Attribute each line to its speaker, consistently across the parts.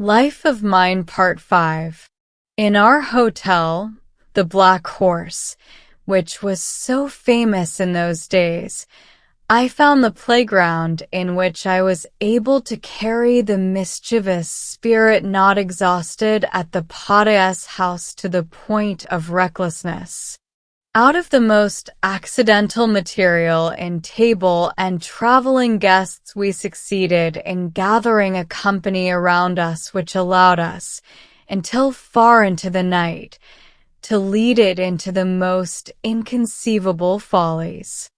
Speaker 1: Life of Mine Part 5. In our hotel, the Black Horse, which was so famous in those days, I found the playground in which I was able to carry the mischievous spirit not exhausted at the Pades house to the point of recklessness. Out of the most accidental material in table and traveling guests, we succeeded in gathering a company around us which allowed us, until far into the night, to lead it into the most inconceivable follies.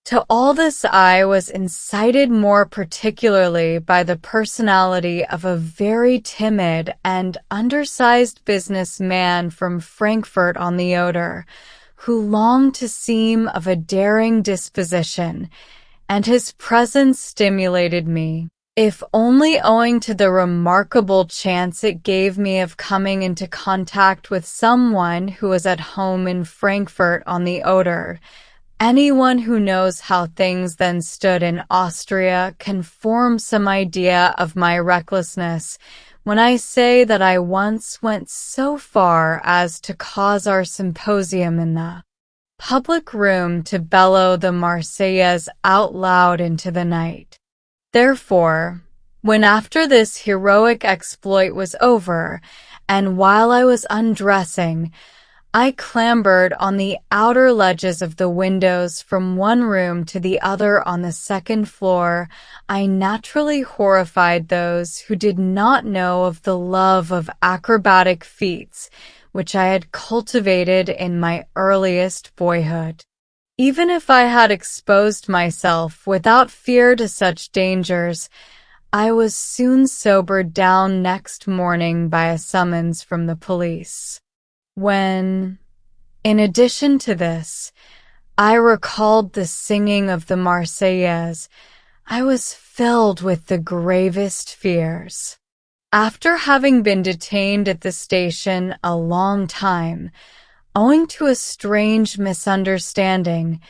Speaker 1: To all this I was incited more particularly by the personality of a very timid and undersized businessman from Frankfurt on the Oder, who longed to seem of a daring disposition, and his presence stimulated me, if only owing to the remarkable chance it gave me of coming into contact with someone who was at home in Frankfurt on the Oder. Anyone who knows how things then stood in Austria can form some idea of my recklessness when I say that I once went so far as to cause our symposium in the public room to bellow the Marseillaise out loud into the night. Therefore, when after this heroic exploit was over, and while I was undressing, I clambered on the outer ledges of the windows from one room to the other on the second floor, I naturally horrified those who did not know of the love of acrobatic feats which I had cultivated in my earliest boyhood. Even if I had exposed myself without fear to such dangers, I was soon sobered down next morning by a summons from the police. When, in addition to this, I recalled the singing of the Marseillaise, I was filled with the gravest fears. After having been detained at the station a long time, owing to a strange misunderstanding,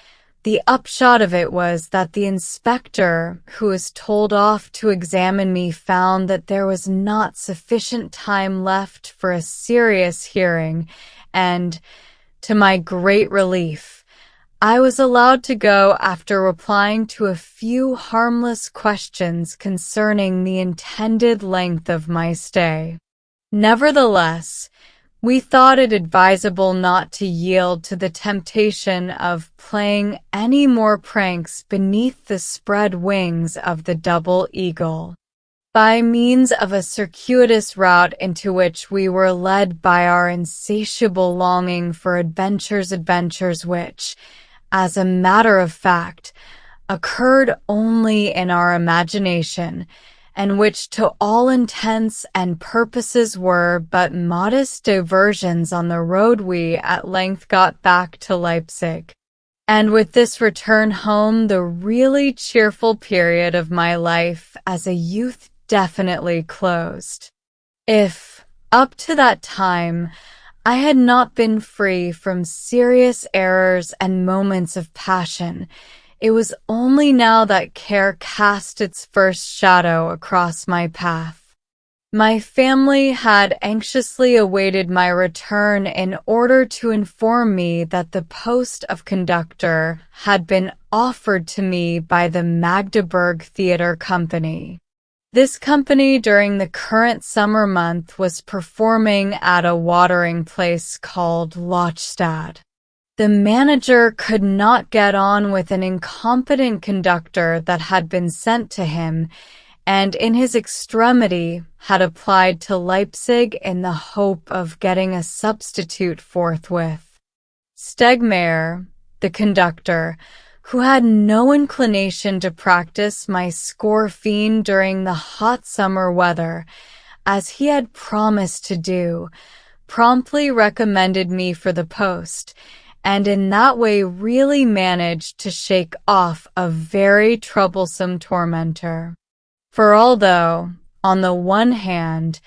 Speaker 1: the upshot of it was that the inspector, who was told off to examine me, found that there was not sufficient time left for a serious hearing, and, to my great relief, I was allowed to go after replying to a few harmless questions concerning the intended length of my stay. Nevertheless, we thought it advisable not to yield to the temptation of playing any more pranks beneath the spread wings of the double eagle. By means of a circuitous route into which we were led by our insatiable longing for adventures which, as a matter of fact, occurred only in our imagination, and which to all intents and purposes were but modest diversions on the road, we at length got back to Leipzig. And with this return home, the really cheerful period of my life as a youth definitely closed. If, up to that time, I had not been free from serious errors and moments of passion, it was only now that care cast its first shadow across my path. My family had anxiously awaited my return in order to inform me that the post of conductor had been offered to me by the Magdeburg Theatre Company. This company during the current summer month was performing at a watering place called Lochstad. The manager could not get on with an incompetent conductor that had been sent to him, and in his extremity had applied to Leipzig in the hope of getting a substitute forthwith. Stegmeyer, the conductor, who had no inclination to practice my score-fiend during the hot summer weather, as he had promised to do, promptly recommended me for the post, and in that way really managed to shake off a very troublesome tormentor. For although, on the one hand,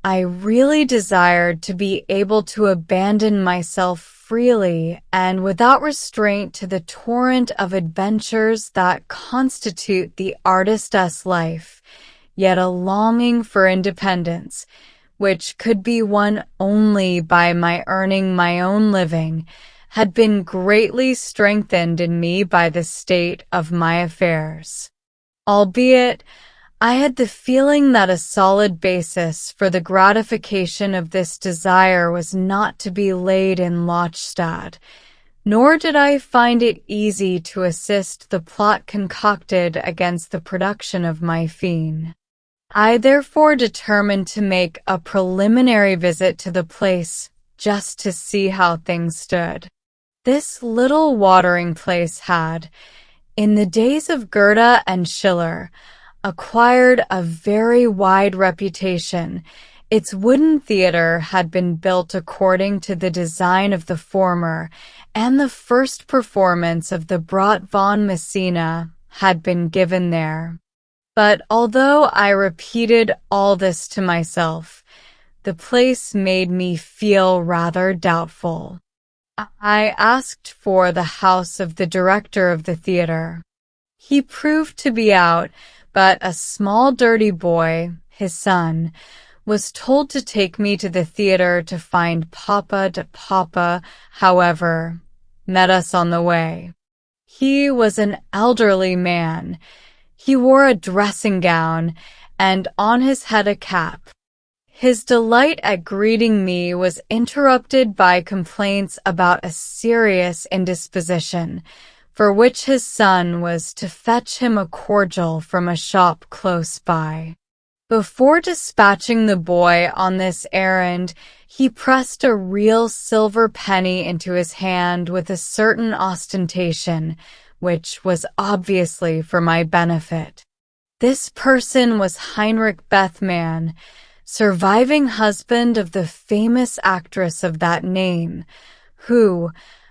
Speaker 1: I really desired to be able to abandon myself freely and without restraint to the torrent of adventures that constitute the artist's life, yet a longing for independence, which could be won only by my earning my own living, had been greatly strengthened in me by the state of my affairs. Albeit, I had the feeling that a solid basis for the gratification of this desire was not to be laid in Lochstad, nor did I find it easy to assist the plot concocted against the production of my fiend. I therefore determined to make a preliminary visit to the place just to see how things stood. This little watering place had, in the days of Goethe and Schiller, acquired a very wide reputation. Its wooden theater had been built according to the design of the former, and the first performance of the Brat von Messina had been given there. But although I repeated all this to myself, the place made me feel rather doubtful. I asked for the house of the director of the theater. He proved to be out, but a small dirty boy, his son, was told to take me to the theater to find Papa de Papa, however, met us on the way. He was an elderly man. He wore a dressing gown, and on his head a cap. His delight at greeting me was interrupted by complaints about a serious indisposition, for which his son was to fetch him a cordial from a shop close by. Before dispatching the boy on this errand, he pressed a real silver penny into his hand with a certain ostentation, which was obviously for my benefit. This person was Heinrich Bethmann, surviving husband of the famous actress of that name, who,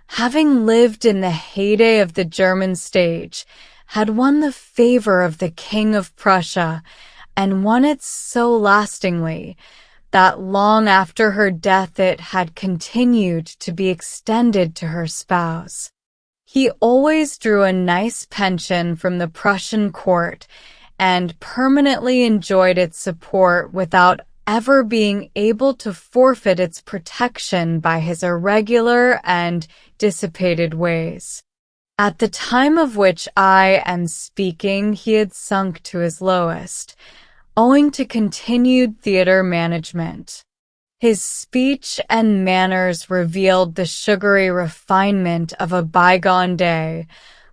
Speaker 1: having lived in the heyday of the German stage, had won the favor of the King of Prussia, and won it so lastingly that long after her death it had continued to be extended to her spouse. He always drew a nice pension from the Prussian court and permanently enjoyed its support without ever being able to forfeit its protection by his irregular and dissipated ways. At the time of which I am speaking, he had sunk to his lowest, owing to continued theater management. His speech and manners revealed the sugary refinement of a bygone day,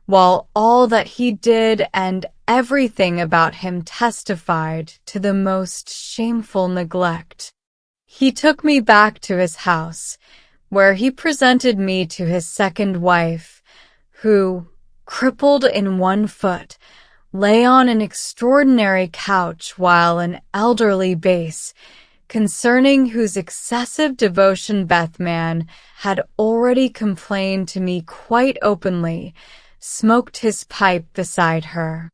Speaker 1: while all that he did and everything about him testified to the most shameful neglect. He took me back to his house, where he presented me to his second wife, who, crippled in one foot, lay on an extraordinary couch while an elderly bass, concerning whose excessive devotion Bethmann had already complained to me quite openly, smoked his pipe beside her.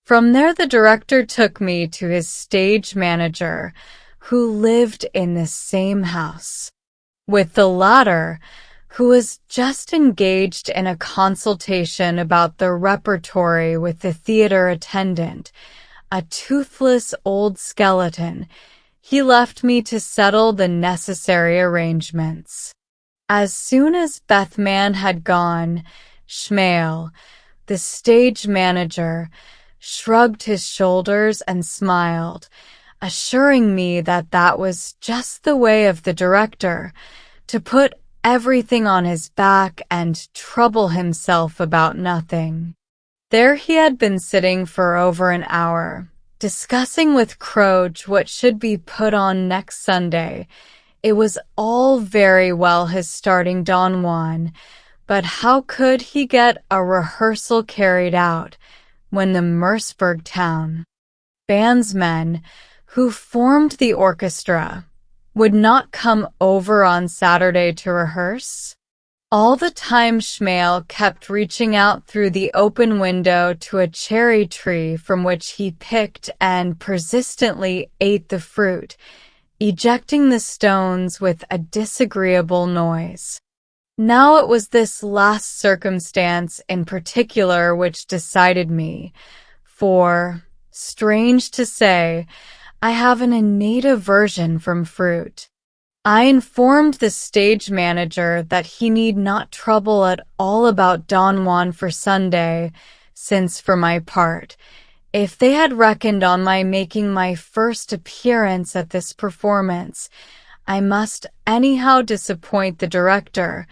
Speaker 1: From there the director took me to his stage manager, who lived in the same house. With the latter, who was just engaged in a consultation about the repertory with the theater attendant, a toothless old skeleton, he left me to settle the necessary arrangements. As soon as Bethmann had gone, Schmale, the stage manager, shrugged his shoulders and smiled, assuring me that that was just the way of the director, to put everything on his back and trouble himself about nothing. There he had been sitting for over an hour, discussing with Croge what should be put on next Sunday. It was all very well his starting Don Juan, but how could he get a rehearsal carried out when the Merseburg town bandsmen who formed the orchestra would not come over on Saturday to rehearse? All the time Schmale kept reaching out through the open window to a cherry tree from which he picked and persistently ate the fruit, ejecting the stones with a disagreeable noise. Now it was this last circumstance in particular which decided me, for, Strange to say, I have an innate aversion from fruit. I informed the stage manager that he need not trouble at all about Don Juan for Sunday, since for my part, if they had reckoned on my making my first appearance at this performance, I must anyhow disappoint the director,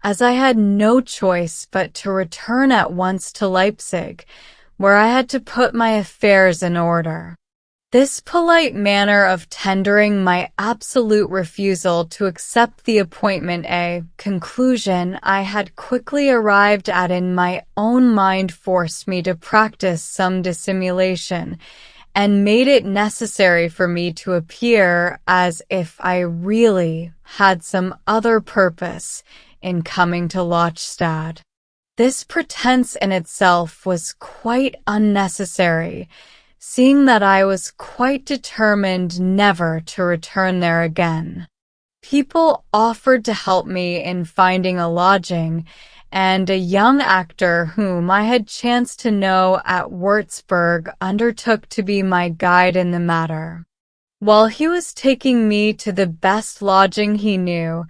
Speaker 1: as I had no choice but to return at once to Leipzig, where I had to put my affairs in order. This polite manner of tendering my absolute refusal to accept the appointment a conclusion I had quickly arrived at in my own mind forced me to practice some dissimulation, and made it necessary for me to appear as if I really had some other purpose in coming to Lochstad. This pretense in itself was quite unnecessary, seeing that I was quite determined never to return there again. People offered to help me in finding a lodging, and a young actor whom I had chanced to know at Würzburg undertook to be my guide in the matter. While he was taking me to the best lodging he knew,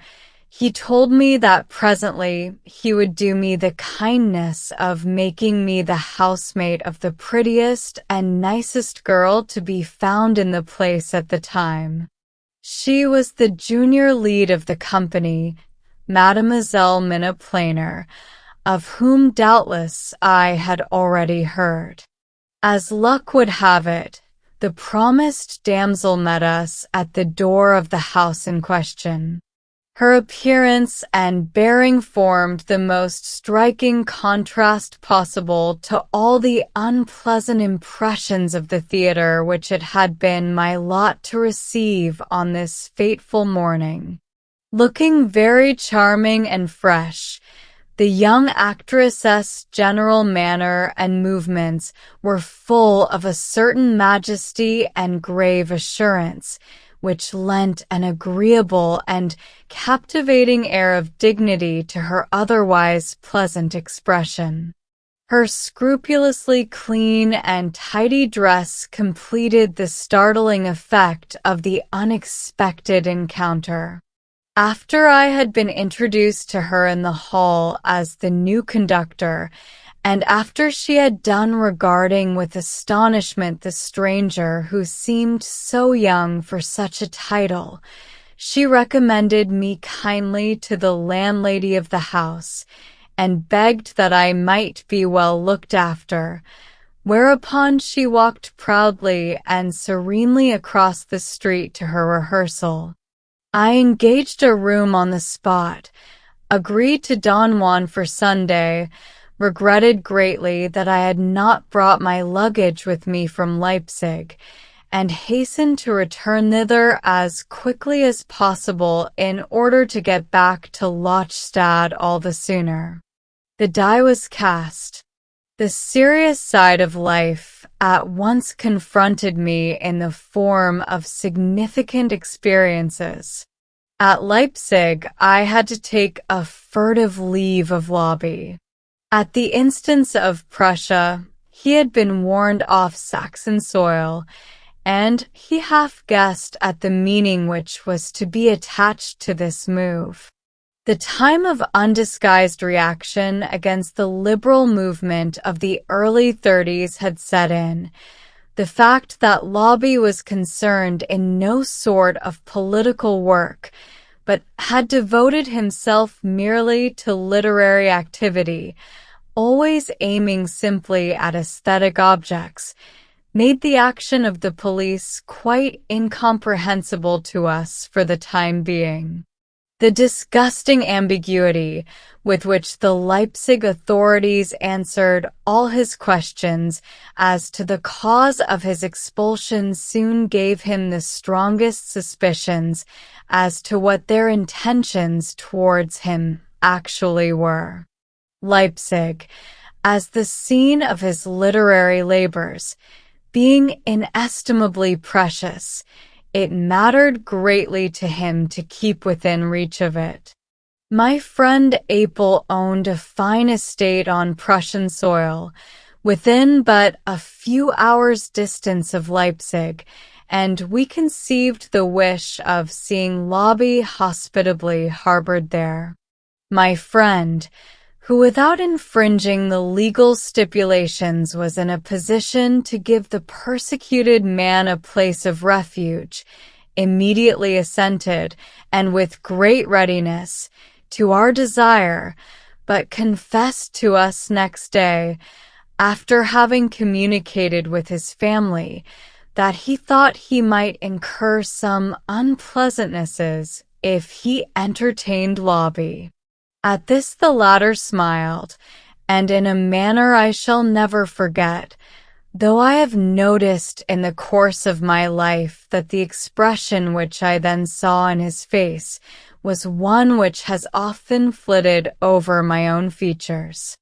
Speaker 1: he told me that presently he would do me the kindness of making me the housemate of the prettiest and nicest girl to be found in the place at the time. She was the junior lead of the company, Mademoiselle Minna Planer, of whom doubtless I had already heard. As luck would have it, the promised damsel met us at the door of the house in question. Her appearance and bearing formed the most striking contrast possible to all the unpleasant impressions of the theatre which it had been my lot to receive on this fateful morning. Looking very charming and fresh, the young actress's general manner and movements were full of a certain majesty and grave assurance, which lent an agreeable and captivating air of dignity to her otherwise pleasant expression. Her scrupulously clean and tidy dress completed the startling effect of the unexpected encounter. After I had been introduced to her in the hall as the new conductor, and after she had done regarding with astonishment the stranger who seemed so young for such a title, she recommended me kindly to the landlady of the house, and begged that I might be well looked after, whereupon she walked proudly and serenely across the street to her rehearsal. I engaged a room on the spot, agreed to Don Juan for Sunday, regretted greatly that I had not brought my luggage with me from Leipzig, and hastened to return thither as quickly as possible in order to get back to Lochstad all the sooner. The die was cast. The serious side of life at once confronted me in the form of significant experiences. At Leipzig, I had to take a furtive leave of Lobby. At the instance of Prussia, he had been warned off Saxon soil, and he half guessed at the meaning which was to be attached to this move. The time of undisguised reaction against the liberal movement of the early 30s had set in. The fact that Lobby was concerned in no sort of political work, but had devoted himself merely to literary activity, always aiming simply at aesthetic objects, made the action of the police quite incomprehensible to us for the time being. The disgusting ambiguity with which the Leipzig authorities answered all his questions as to the cause of his expulsion soon gave him the strongest suspicions as to what their intentions towards him actually were. Leipzig, as the scene of his literary labors, being inestimably precious, it mattered greatly to him to keep within reach of it. My friend Apel owned a fine estate on Prussian soil, within but a few hours' distance of Leipzig, and we conceived the wish of seeing Lobby hospitably harbored there. My friend, who without infringing the legal stipulations was in a position to give the persecuted man a place of refuge, immediately assented, and with great readiness, to our desire, but confessed to us next day, after having communicated with his family, that he thought he might incur some unpleasantnesses if he entertained Lobby. At this the latter smiled, and in a manner I shall never forget, though I have noticed in the course of my life that the expression which I then saw in his face was one which has often flitted over my own features.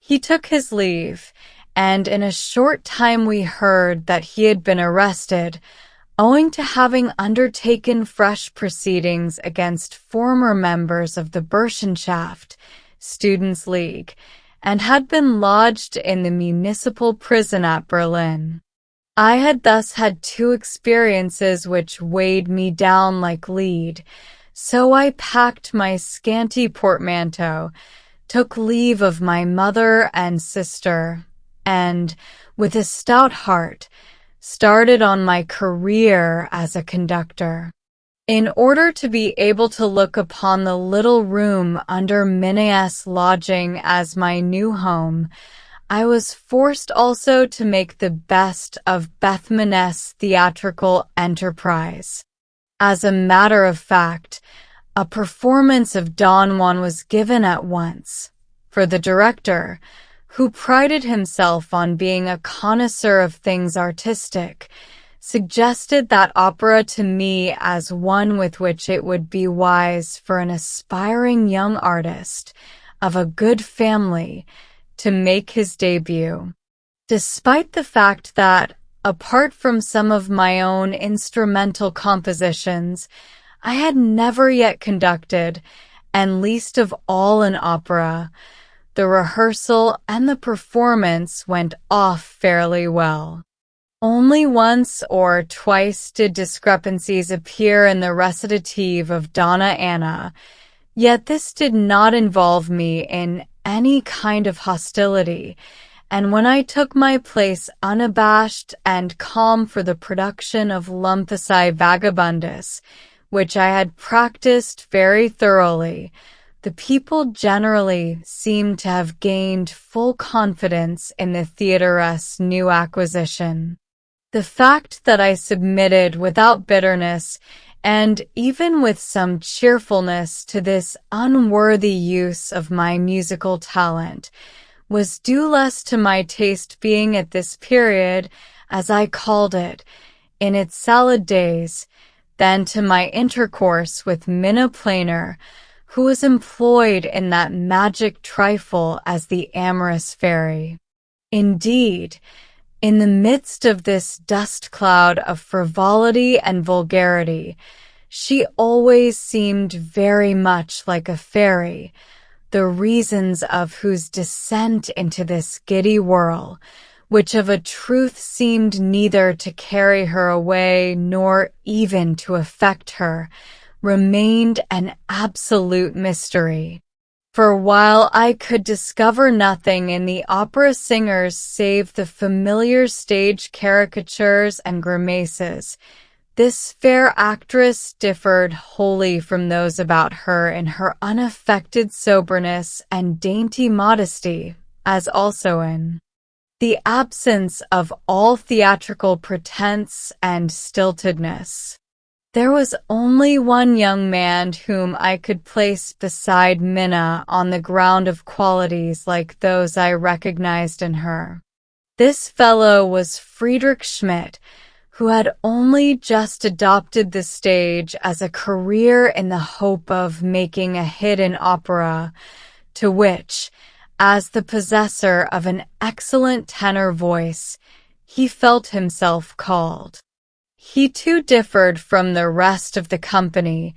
Speaker 1: He took his leave, and in a short time we heard that he had been arrested, owing to having undertaken fresh proceedings against former members of the Burschenschaft, Students' League, and had been lodged in the municipal prison at Berlin. I had thus had two experiences which weighed me down like lead, so I packed my scanty portmanteau, took leave of my mother and sister, and, with a stout heart, started on my career as a conductor. In order to be able to look upon the little room under Minne's lodging as my new home, I was forced also to make the best of Bethman's theatrical enterprise. As a matter of fact, a performance of Don Juan was given at once, for the director, who prided himself on being a connoisseur of things artistic, suggested that opera to me as one with which it would be wise for an aspiring young artist of a good family to make his debut. Despite the fact that, apart from some of my own instrumental compositions, I had never yet conducted, and least of all an opera, the rehearsal and the performance went off fairly well. Only once or twice did discrepancies appear in the recitative of Donna Anna, yet this did not involve me in any kind of hostility, and when I took my place unabashed and calm for the production of Lumpesei Vagabundus, which I had practiced very thoroughly, the people generally seemed to have gained full confidence in the theateress' new acquisition. The fact that I submitted without bitterness and even with some cheerfulness to this unworthy use of my musical talent was due less to my taste being at this period, as I called it, in its salad days, than to my intercourse with Minna Plainer, who was employed in that magic trifle as the amorous fairy. Indeed, in the midst of this dust cloud of frivolity and vulgarity, she always seemed very much like a fairy, the reasons of whose descent into this giddy whirl, which of a truth seemed neither to carry her away nor even to affect her, remained an absolute mystery. For while I could discover nothing in the opera singers save the familiar stage caricatures and grimaces, this fair actress differed wholly from those about her in her unaffected soberness and dainty modesty, as also in the absence of all theatrical pretense and stiltedness. There was only one young man whom I could place beside Minna on the ground of qualities like those I recognized in her. This fellow was Friedrich Schmidt, who had only just adopted the stage as a career in the hope of making a hit in opera, to which, as the possessor of an excellent tenor voice, he felt himself called. He too differed from the rest of the company,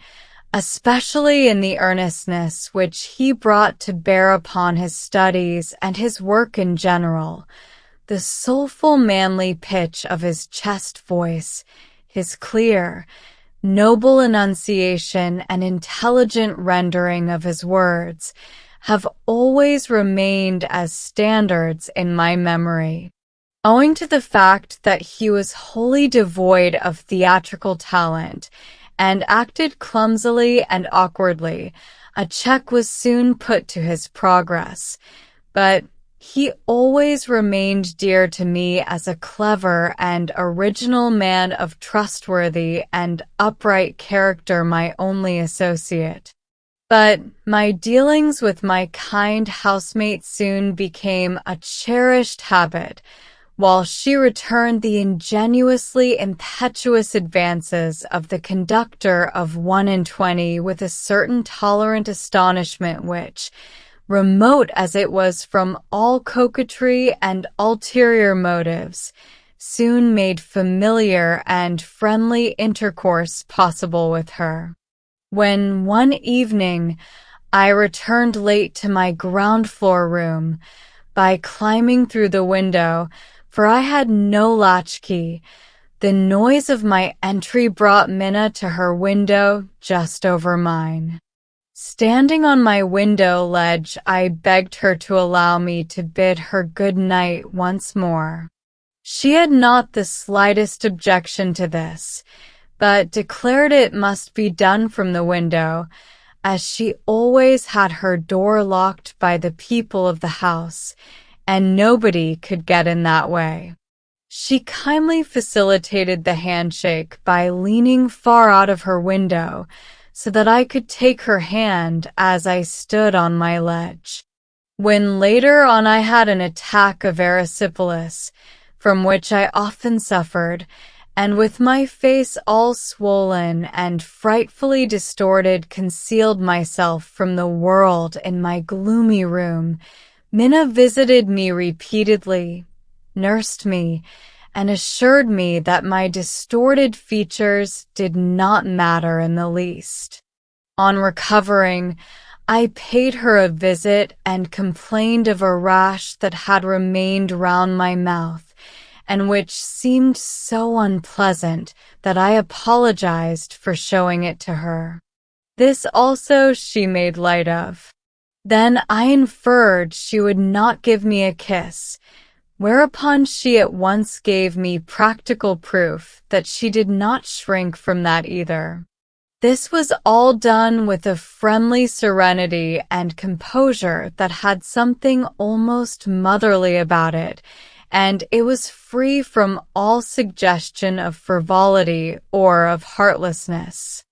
Speaker 1: especially in the earnestness which he brought to bear upon his studies and his work in general, The soulful manly pitch of his chest voice, his clear, noble enunciation and intelligent rendering of his words have always remained as standards in my memory. Owing to the fact that he was wholly devoid of theatrical talent and acted clumsily and awkwardly, a check was soon put to his progress, but he always remained dear to me as a clever and original man of trustworthy and upright character, my only associate. But my dealings with my kind housemate soon became a cherished habit, while she returned the ingenuously impetuous advances of the conductor of 1 in 20 with a certain tolerant astonishment which, remote as it was from all coquetry and ulterior motives, soon made familiar and friendly intercourse possible with her. When one evening I returned late to my ground floor room, by climbing through the window, for I had no latchkey, the noise of my entry brought Minna to her window just over mine. Standing on my window ledge, I begged her to allow me to bid her good night once more. She had not the slightest objection to this, but declared it must be done from the window, as she always had her door locked by the people of the house, and nobody could get in that way. She kindly facilitated the handshake by leaning far out of her window, so that I could take her hand as I stood on my ledge. When later on I had an attack of erysipelas, from which I often suffered, and with my face all swollen and frightfully distorted concealed myself from the world in my gloomy room, Minna visited me repeatedly, nursed me, and assured me that my distorted features did not matter in the least. On recovering, I paid her a visit and complained of a rash that had remained round my mouth, and which seemed so unpleasant that I apologized for showing it to her. This also she made light of. Then I inferred she would not give me a kiss, whereupon she at once gave me practical proof that she did not shrink from that either. This was all done with a friendly serenity and composure that had something almost motherly about it, and it was free from all suggestion of frivolity or of heartlessness.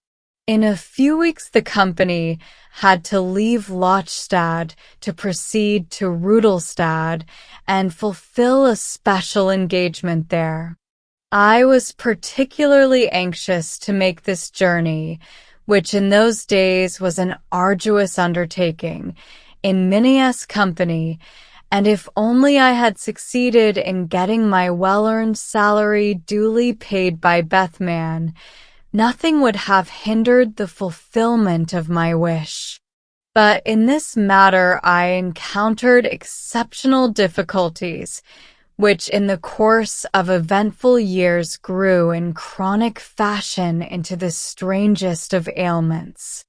Speaker 1: In a few weeks the company had to leave Lochstad to proceed to Rudolstad and fulfill a special engagement there. I was particularly anxious to make this journey, which in those days was an arduous undertaking, in Minna's company, and if only I had succeeded in getting my well-earned salary duly paid by Bethman, nothing would have hindered the fulfillment of my wish. But in this matter I encountered exceptional difficulties, which in the course of eventful years grew in chronic fashion into the strangest of ailments.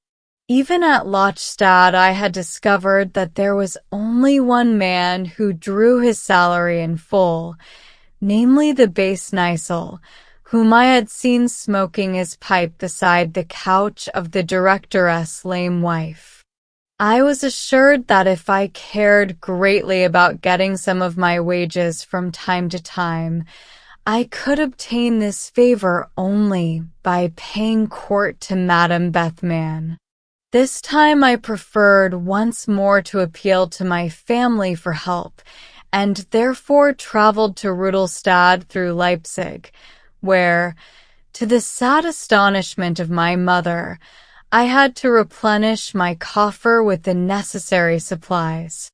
Speaker 1: Even at Lochstad I had discovered that there was only one man who drew his salary in full, namely the bass Nysel, whom I had seen smoking his pipe beside the couch of the directoress' lame wife. I was assured that if I cared greatly about getting some of my wages from time to time, I could obtain this favor only by paying court to Madame Bethman. This time I preferred once more to appeal to my family for help, and therefore traveled to Rudolstad through Leipzig, where, to the sad astonishment of my mother, I had to replenish my coffer with the necessary supplies.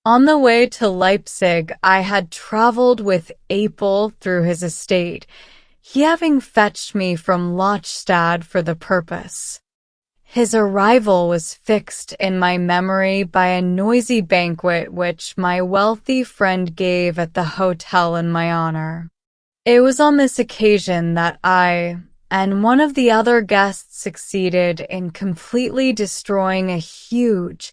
Speaker 1: On the way to Leipzig, I had traveled with Apel through his estate, he having fetched me from Lochstad for the purpose. His arrival was fixed in my memory by a noisy banquet which my wealthy friend gave at the hotel in my honor. It was on this occasion that I and one of the other guests succeeded in completely destroying a huge,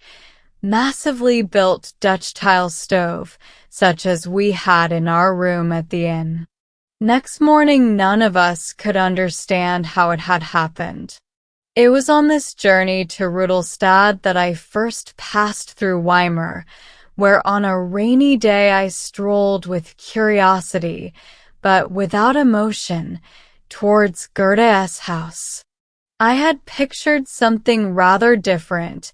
Speaker 1: massively built Dutch tile stove, such as we had in our room at the inn. Next morning, none of us could understand how it had happened. It was on this journey to Rudolstadt that I first passed through Weimar, where on a rainy day I strolled with curiosity, but without emotion, towards Goethe's house. I had pictured something rather different,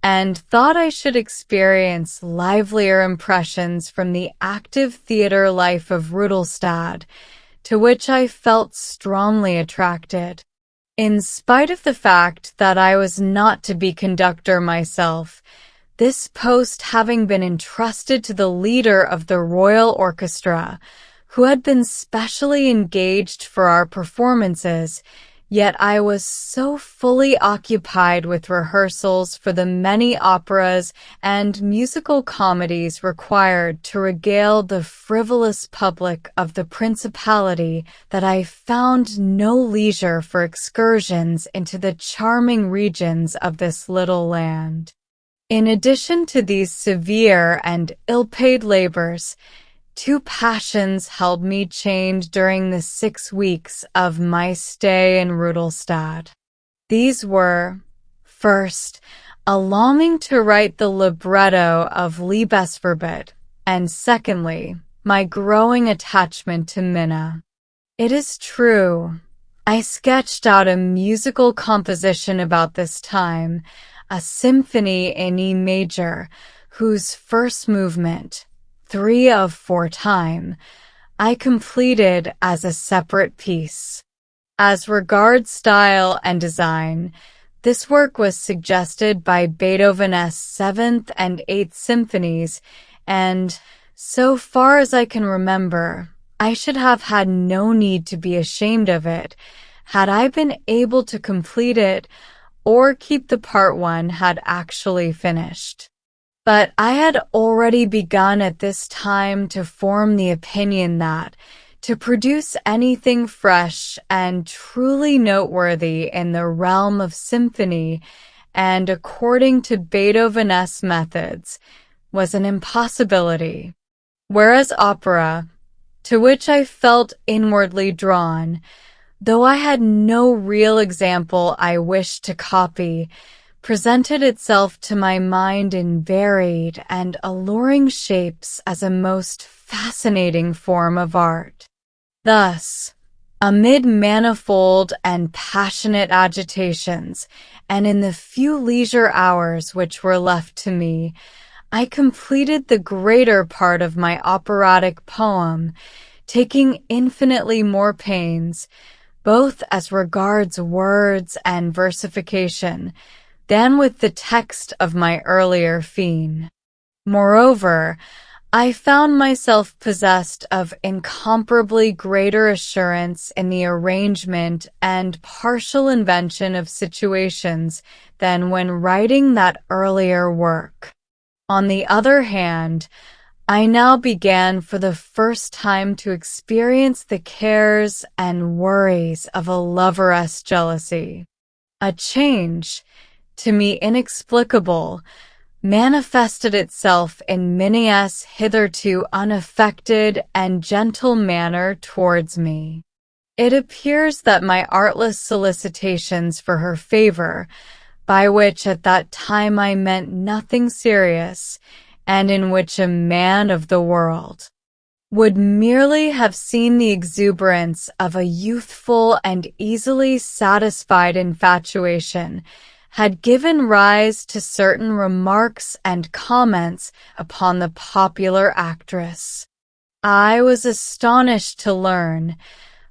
Speaker 1: and thought I should experience livelier impressions from the active theater life of Rudolstadt, to which I felt strongly attracted. In spite of the fact that I was not to be conductor myself, this post having been entrusted to the leader of the Royal Orchestra, who had been specially engaged for our performances, yet I was so fully occupied with rehearsals for the many operas and musical comedies required to regale the frivolous public of the Principality that I found no leisure for excursions into the charming regions of this little land. In addition to these severe and ill-paid labors, 2 passions held me chained during the 6 weeks of my stay in Rudolstadt. These were, first, a longing to write the libretto of Liebesverbot, and secondly, my growing attachment to Minna. It is true, I sketched out a musical composition about this time, a symphony in E major, whose first movement, 3 of 4 time, I completed as a separate piece. As regards style and design, this work was suggested by Beethoven's 7th and 8th symphonies, and, so far as I can remember, I should have had no need to be ashamed of it, had I been able to complete it or keep the part 1 had actually finished. But I had already begun at this time to form the opinion that, to produce anything fresh and truly noteworthy in the realm of symphony and according to Beethoven's methods, was an impossibility. Whereas opera, to which I felt inwardly drawn, though I had no real example I wished to copy, presented itself to my mind in varied and alluring shapes as a most fascinating form of art. Thus, amid manifold and passionate agitations, and in the few leisure hours which were left to me, I completed the greater part of my operatic poem, taking infinitely more pains, both as regards words and versification, than with the text of my earlier Fiend. Moreover, I found myself possessed of incomparably greater assurance in the arrangement and partial invention of situations than when writing that earlier work. On the other hand, I now began for the first time to experience the cares and worries of a loveress jealousy. A change, to me inexplicable, manifested itself in Minna's hitherto unaffected and gentle manner towards me. It appears that my artless solicitations for her favor, by which at that time I meant nothing serious, and in which a man of the world would merely have seen the exuberance of a youthful and easily satisfied infatuation, had given rise to certain remarks and comments upon the popular actress. I was astonished to learn,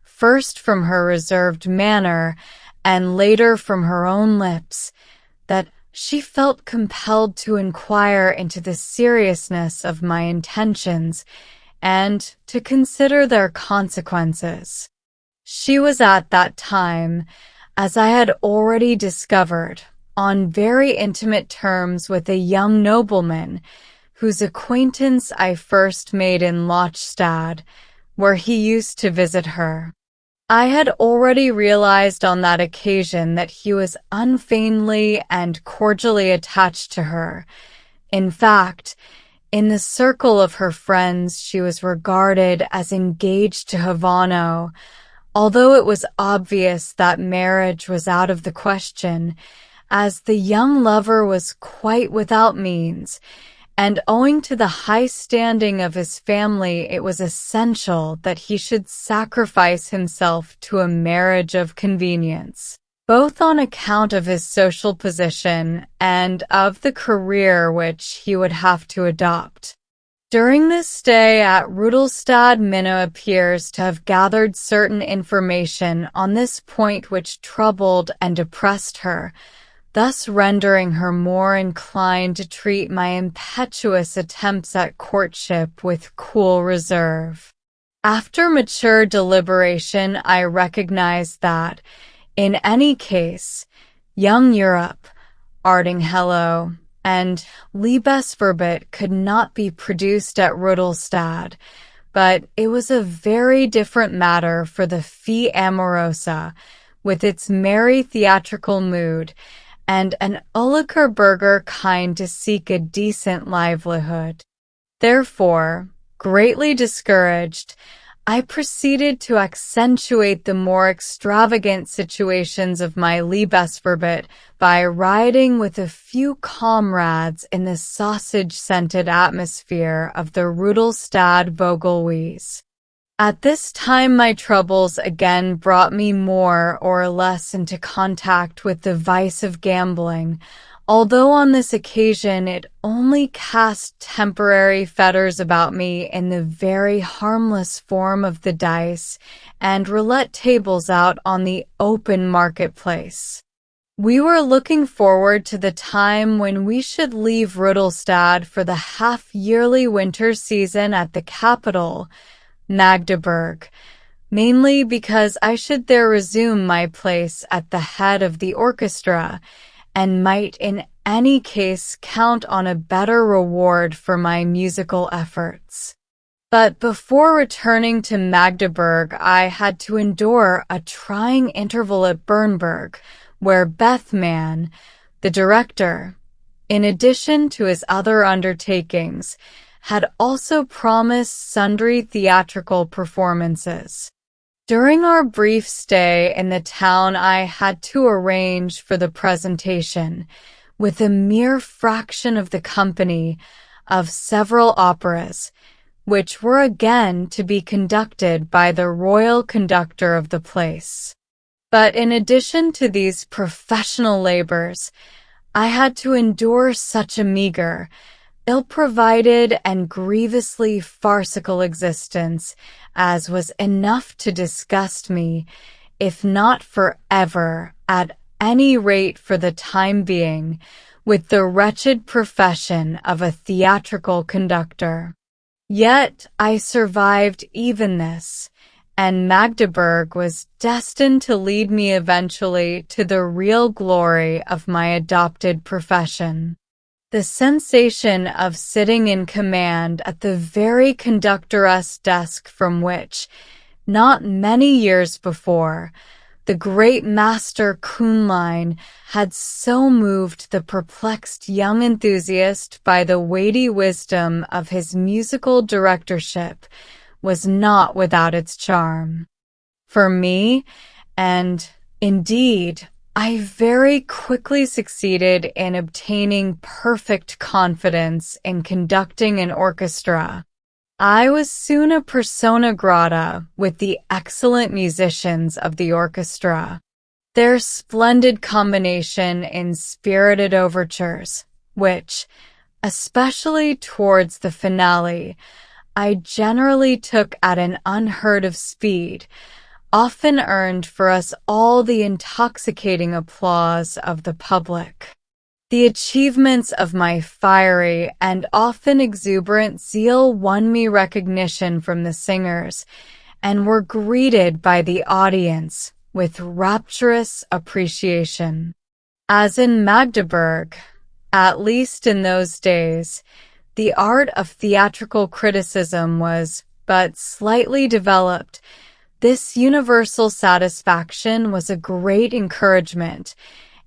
Speaker 1: first from her reserved manner, and later from her own lips, that she felt compelled to inquire into the seriousness of my intentions and to consider their consequences. She was at that time, as I had already discovered, on very intimate terms with a young nobleman whose acquaintance I first made in Lochstad, where he used to visit her. I had already realized on that occasion that he was unfeignedly and cordially attached to her. In fact, in the circle of her friends, she was regarded as engaged to Havano, although it was obvious that marriage was out of the question, as the young lover was quite without means, and owing to the high standing of his family, it was essential that he should sacrifice himself to a marriage of convenience, both on account of his social position and of the career which he would have to adopt. During this stay at Rudolstad, Minna appears to have gathered certain information on this point which troubled and depressed her, thus rendering her more inclined to treat my impetuous attempts at courtship with cool reserve. After mature deliberation, I recognized that, in any case, young Europe, Ardinghello, and Liebesverbot could not be produced at Rudolstad, but it was a very different matter for the Fie Amorosa, with its merry theatrical mood, and an Ullikerberger kind to seek a decent livelihood. Therefore, greatly discouraged, I proceeded to accentuate the more extravagant situations of my Liebesverbot by riding with a few comrades in the sausage-scented atmosphere of the Rudolstad Vogelwies. At this time my troubles again brought me more or less into contact with the vice of gambling, although on this occasion it only cast temporary fetters about me in the very harmless form of the dice and roulette tables out on the open marketplace. We were looking forward to the time when we should leave Rudolstad for the half-yearly winter season at the capital, Magdeburg, mainly because I should there resume my place at the head of the orchestra, and might in any case count on a better reward for my musical efforts. But before returning to Magdeburg, I had to endure a trying interval at Bernburg, where Bethmann, the director, in addition to his other undertakings, had also promised sundry theatrical performances. During our brief stay in the town, I had to arrange for the presentation, with a mere fraction of the company, of several operas, which were again to be conducted by the royal conductor of the place. But in addition to these professional labors, I had to endure such a meager, ill-provided and grievously farcical existence as was enough to disgust me, if not forever, at any rate for the time being, with the wretched profession of a theatrical conductor. Yet I survived even this, and Magdeburg was destined to lead me eventually to the real glory of my adopted profession. The sensation of sitting in command at the very conductoress desk from which, not many years before, the great master Kuhnlein had so moved the perplexed young enthusiast by the weighty wisdom of his musical directorship, was not without its charm. For me, and, indeed, I very quickly succeeded in obtaining perfect confidence in conducting an orchestra. I was soon a persona grata with the excellent musicians of the orchestra. Their splendid combination in spirited overtures, which, especially towards the finale, I generally took at an unheard of speed, often earned for us all the intoxicating applause of the public. The achievements of my fiery and often exuberant zeal won me recognition from the singers, and were greeted by the audience with rapturous appreciation. As in Magdeburg, at least in those days, the art of theatrical criticism was but slightly developed. This universal satisfaction was a great encouragement,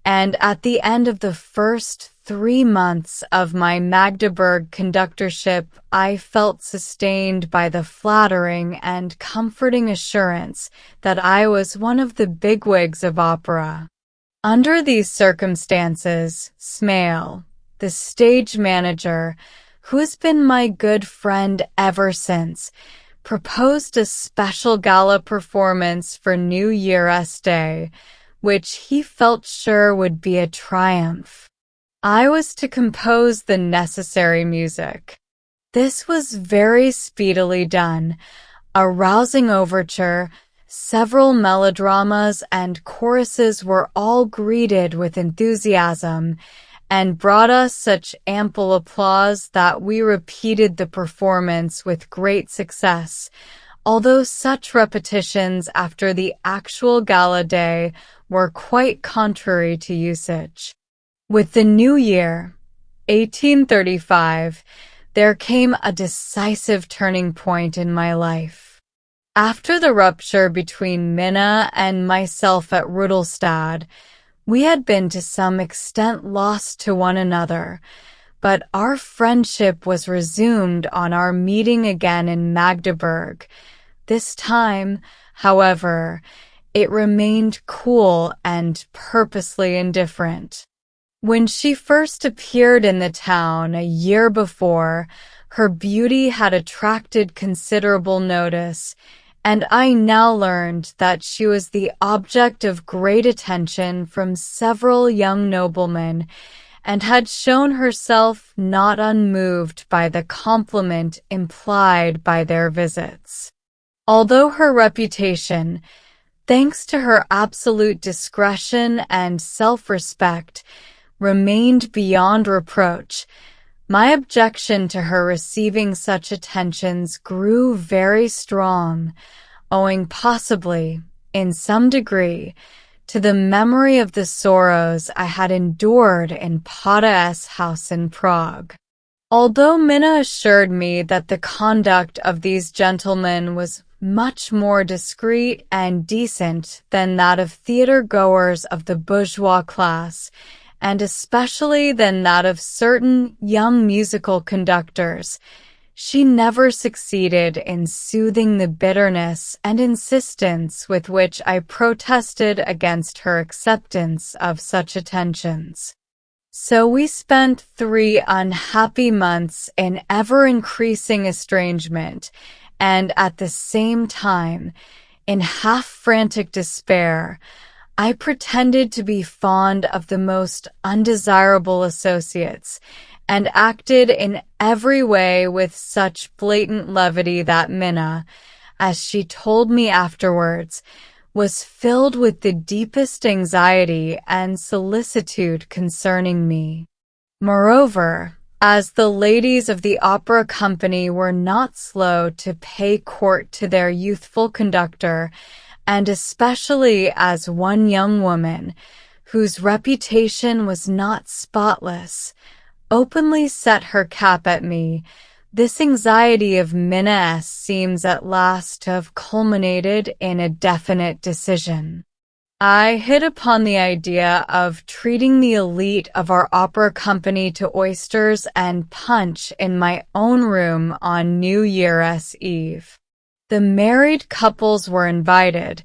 Speaker 1: and at the end of the first 3 months of my Magdeburg conductorship, I felt sustained by the flattering and comforting assurance that I was one of the bigwigs of opera. Under these circumstances, Smale, the stage manager, who has been my good friend ever since, proposed a special gala performance for New Year's Day, which he felt sure would be a triumph. I was to compose the necessary music. This was very speedily done. A rousing overture, several melodramas and choruses were all greeted with enthusiasm and brought us such ample applause that we repeated the performance with great success, although such repetitions after the actual gala day were quite contrary to usage. With the new year, 1835, there came a decisive turning point in my life. After the rupture between Minna and myself at Rudolstadt, we had been to some extent lost to one another, but our friendship was resumed on our meeting again in Magdeburg. This time, however, it remained cool and purposely indifferent. When she first appeared in the town a year before, her beauty had attracted considerable notice, and I now learned that she was the object of great attention from several young noblemen, and had shown herself not unmoved by the compliment implied by their visits. Although her reputation, thanks to her absolute discretion and self-respect, remained beyond reproach, my objection to her receiving such attentions grew very strong, owing possibly, in some degree, to the memory of the sorrows I had endured in Pata S. house in Prague. Although Minna assured me that the conduct of these gentlemen was much more discreet and decent than that of theatre-goers of the bourgeois class, and especially than that of certain young musical conductors, she never succeeded in soothing the bitterness and insistence with which I protested against her acceptance of such attentions. So we spent 3 unhappy months in ever-increasing estrangement, and at the same time, in half-frantic despair, I pretended to be fond of the most undesirable associates, and acted in every way with such blatant levity that Minna, as she told me afterwards, was filled with the deepest anxiety and solicitude concerning me. Moreover, as the ladies of the opera company were not slow to pay court to their youthful conductor, and especially as one young woman, whose reputation was not spotless, openly set her cap at me, this anxiety of Minna S. seems at last to have culminated in a definite decision. I hit upon the idea of treating the elite of our opera company to oysters and punch in my own room on New Year's Eve. The married couples were invited,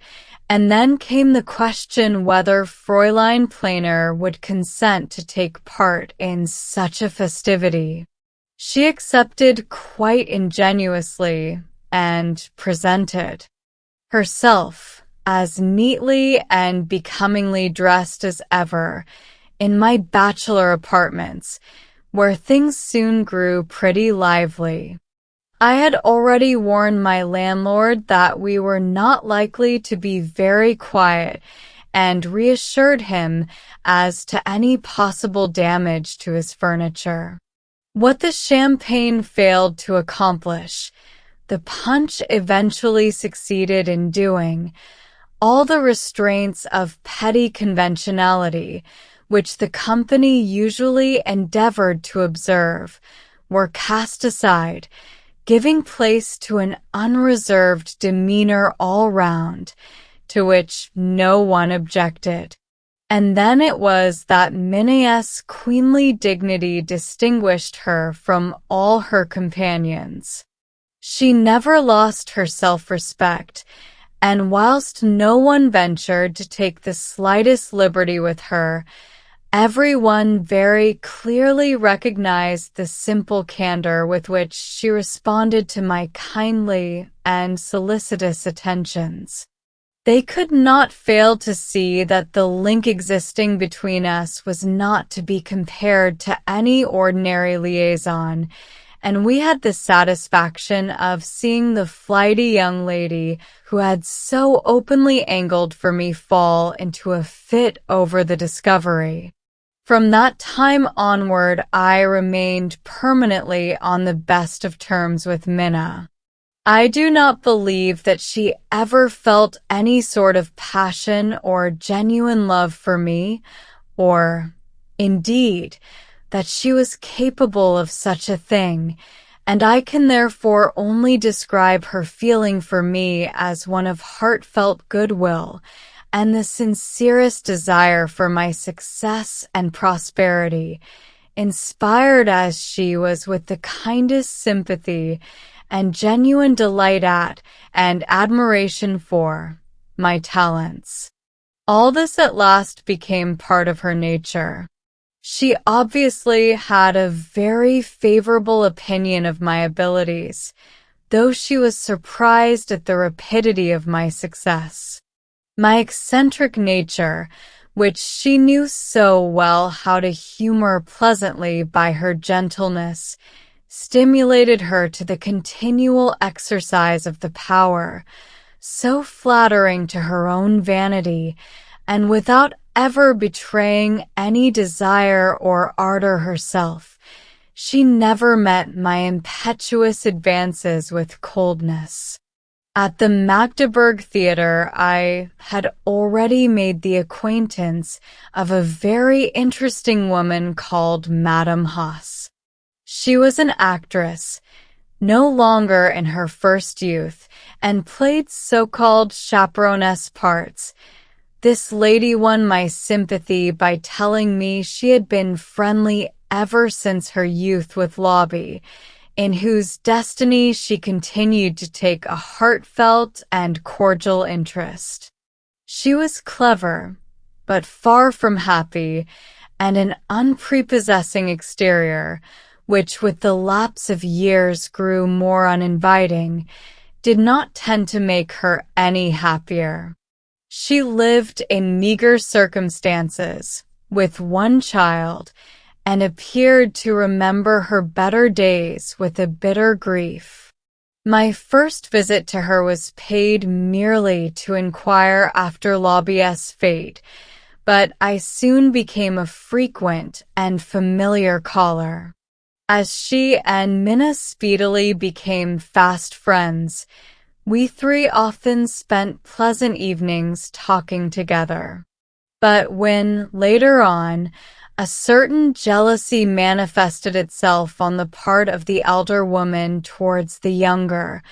Speaker 1: and then came the question whether Fräulein Planer would consent to take part in such a festivity. She accepted quite ingenuously and presented herself as neatly and becomingly dressed as ever in my bachelor apartments, where things soon grew pretty lively. I had already warned my landlord that we were not likely to be very quiet, and reassured him as to any possible damage to his furniture. What the champagne failed to accomplish, the punch eventually succeeded in doing. All the restraints of petty conventionality, which the company usually endeavored to observe, were cast aside, giving place to an unreserved demeanor all round, to which no one objected. And then it was that Minna's queenly dignity distinguished her from all her companions. She never lost her self-respect, and whilst no one ventured to take the slightest liberty with her, everyone very clearly recognized the simple candor with which she responded to my kindly and solicitous attentions. They could not fail to see that the link existing between us was not to be compared to any ordinary liaison, and we had the satisfaction of seeing the flighty young lady who had so openly angled for me fall into a fit over the discovery. From that time onward, I remained permanently on the best of terms with Minna. I do not believe that she ever felt any sort of passion or genuine love for me, or, indeed, that she was capable of such a thing, and I can therefore only describe her feeling for me as one of heartfelt goodwill and the sincerest desire for my success and prosperity, inspired as she was with the kindest sympathy and genuine delight at and admiration for my talents. All this at last became part of her nature. She obviously had a very favorable opinion of my abilities, though she was surprised at the rapidity of my success. My eccentric nature, which she knew so well how to humor pleasantly by her gentleness, stimulated her to the continual exercise of the power, so flattering to her own vanity, and without ever betraying any desire or ardor herself. She never met my impetuous advances with coldness. At the Magdeburg Theatre, I had already made the acquaintance of a very interesting woman called Madame Haas. She was an actress, no longer in her first youth, and played so-called chaperoness parts. This lady won my sympathy by telling me she had been friendly ever since her youth with Lobby, in whose destiny she continued to take a heartfelt and cordial interest. She was clever, but far from happy, and an unprepossessing exterior, which with the lapse of years grew more uninviting, did not tend to make her any happier. She lived in meager circumstances, with one child, and appeared to remember her better days with a bitter grief. My first visit to her was paid merely to inquire after Lobby's fate, but I soon became a frequent and familiar caller. As she and Minna speedily became fast friends, we three often spent pleasant evenings talking together. But when, later on, a certain jealousy manifested itself on the part of the elder woman towards the younger,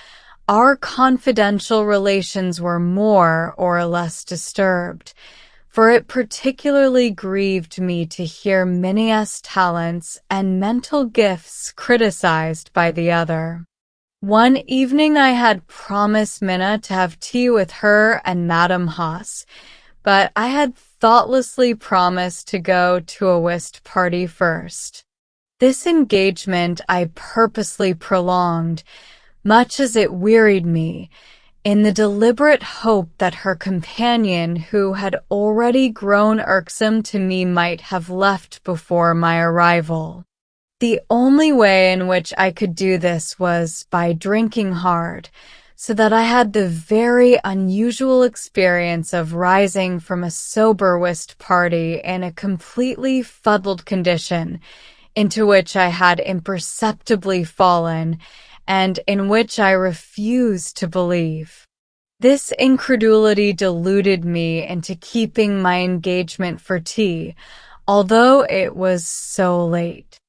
Speaker 1: our confidential relations were more or less disturbed, for it particularly grieved me to hear Minna's talents and mental gifts criticized by the other. One evening I had promised Minna to have tea with her and Madame Haas, but I had thoughtlessly promised to go to a whist party first. This engagement I purposely prolonged, much as it wearied me, in the deliberate hope that her companion, who had already grown irksome to me, might have left before my arrival. The only way in which I could do this was by drinking hard, so that I had the very unusual experience of rising from a sober whist party in a completely fuddled condition, into which I had imperceptibly fallen, and in which I refused to believe. This incredulity deluded me into keeping my engagement for tea, although it was so late.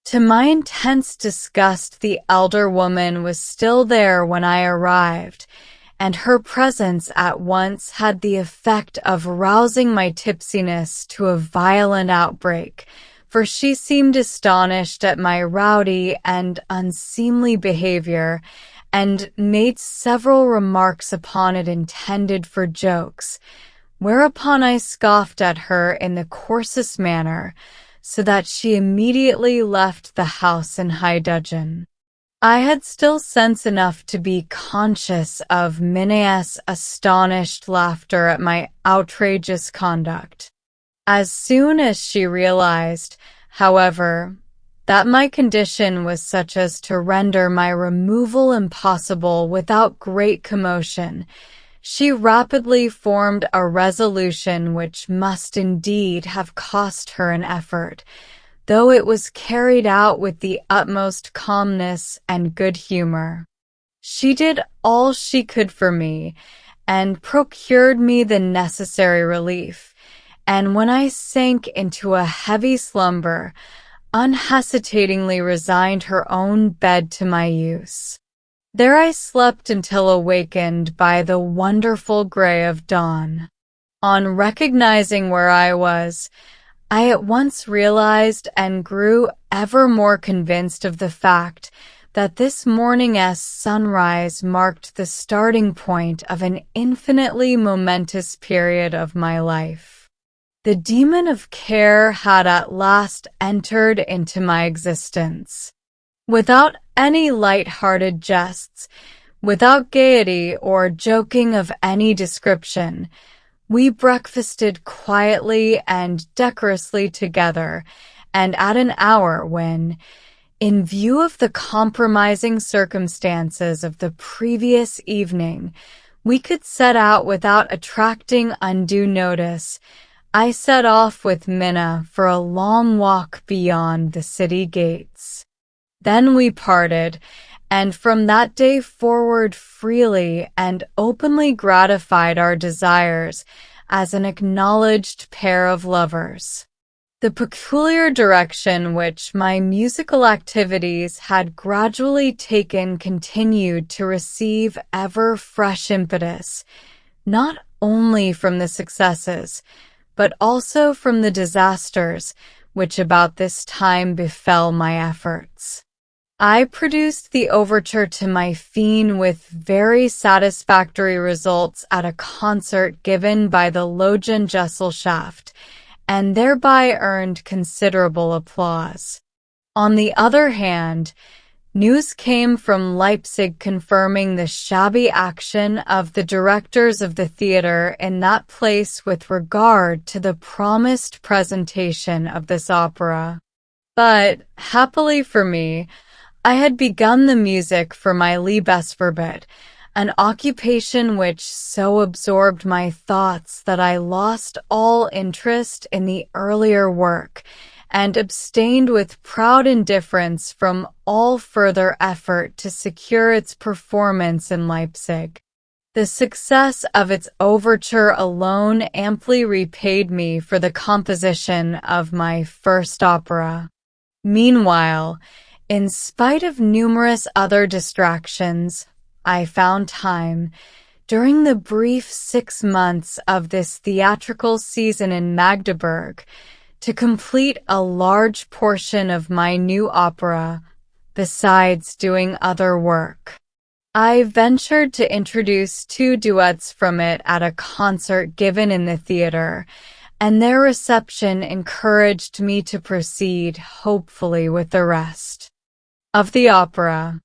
Speaker 1: To my intense disgust, the elder woman was still there when I arrived, and her presence at once had the effect of rousing my tipsiness to a violent outbreak, for she seemed astonished at my rowdy and unseemly behavior, and made several remarks upon it intended for jokes, whereupon I scoffed at her in the coarsest manner, so that she immediately left the house in high dudgeon. I had still sense enough to be conscious of Minna's astonished laughter at my outrageous conduct. As soon as she realized, however, that my condition was such as to render my removal impossible without great commotion, she rapidly formed a resolution which must indeed have cost her an effort, though it was carried out with the utmost calmness and good humor. She did all she could for me, and procured me the necessary relief, and when I sank into a heavy slumber, unhesitatingly resigned her own bed to my use. There I slept until awakened by the wonderful gray of dawn. On recognizing where I was, I at once realized and grew ever more convinced of the fact that this morning's sunrise marked the starting point of an infinitely momentous period of my life. The demon of care had at last entered into my existence. Without any light-hearted jests, without gaiety or joking of any description, we breakfasted quietly and decorously together, and at an hour when, in view of the compromising circumstances of the previous evening, we could set out without attracting undue notice, I set off with Minna for a long walk beyond the city gates. Then we parted, and from that day forward freely and openly gratified our desires as an acknowledged pair of lovers. The peculiar direction which my musical activities had gradually taken continued to receive ever fresh impetus, not only from the successes, but also from the disasters which about this time befell my efforts. I produced the overture to my Fiend with very satisfactory results at a concert given by the Logengesellschaft, and thereby earned considerable applause. On the other hand, news came from Leipzig confirming the shabby action of the directors of the theatre in that place with regard to the promised presentation of this opera. But, happily for me, I had begun the music for my Liebesverbot, an occupation which so absorbed my thoughts that I lost all interest in the earlier work, and abstained with proud indifference from all further effort to secure its performance in Leipzig. The success of its overture alone amply repaid me for the composition of my first opera. Meanwhile, in spite of numerous other distractions, I found time, during the brief 6 months of this theatrical season in Magdeburg, to complete a large portion of my new opera, besides doing other work. I ventured to introduce 2 duets from it at a concert given in the theater, and their reception encouraged me to proceed hopefully with the rest of the opera.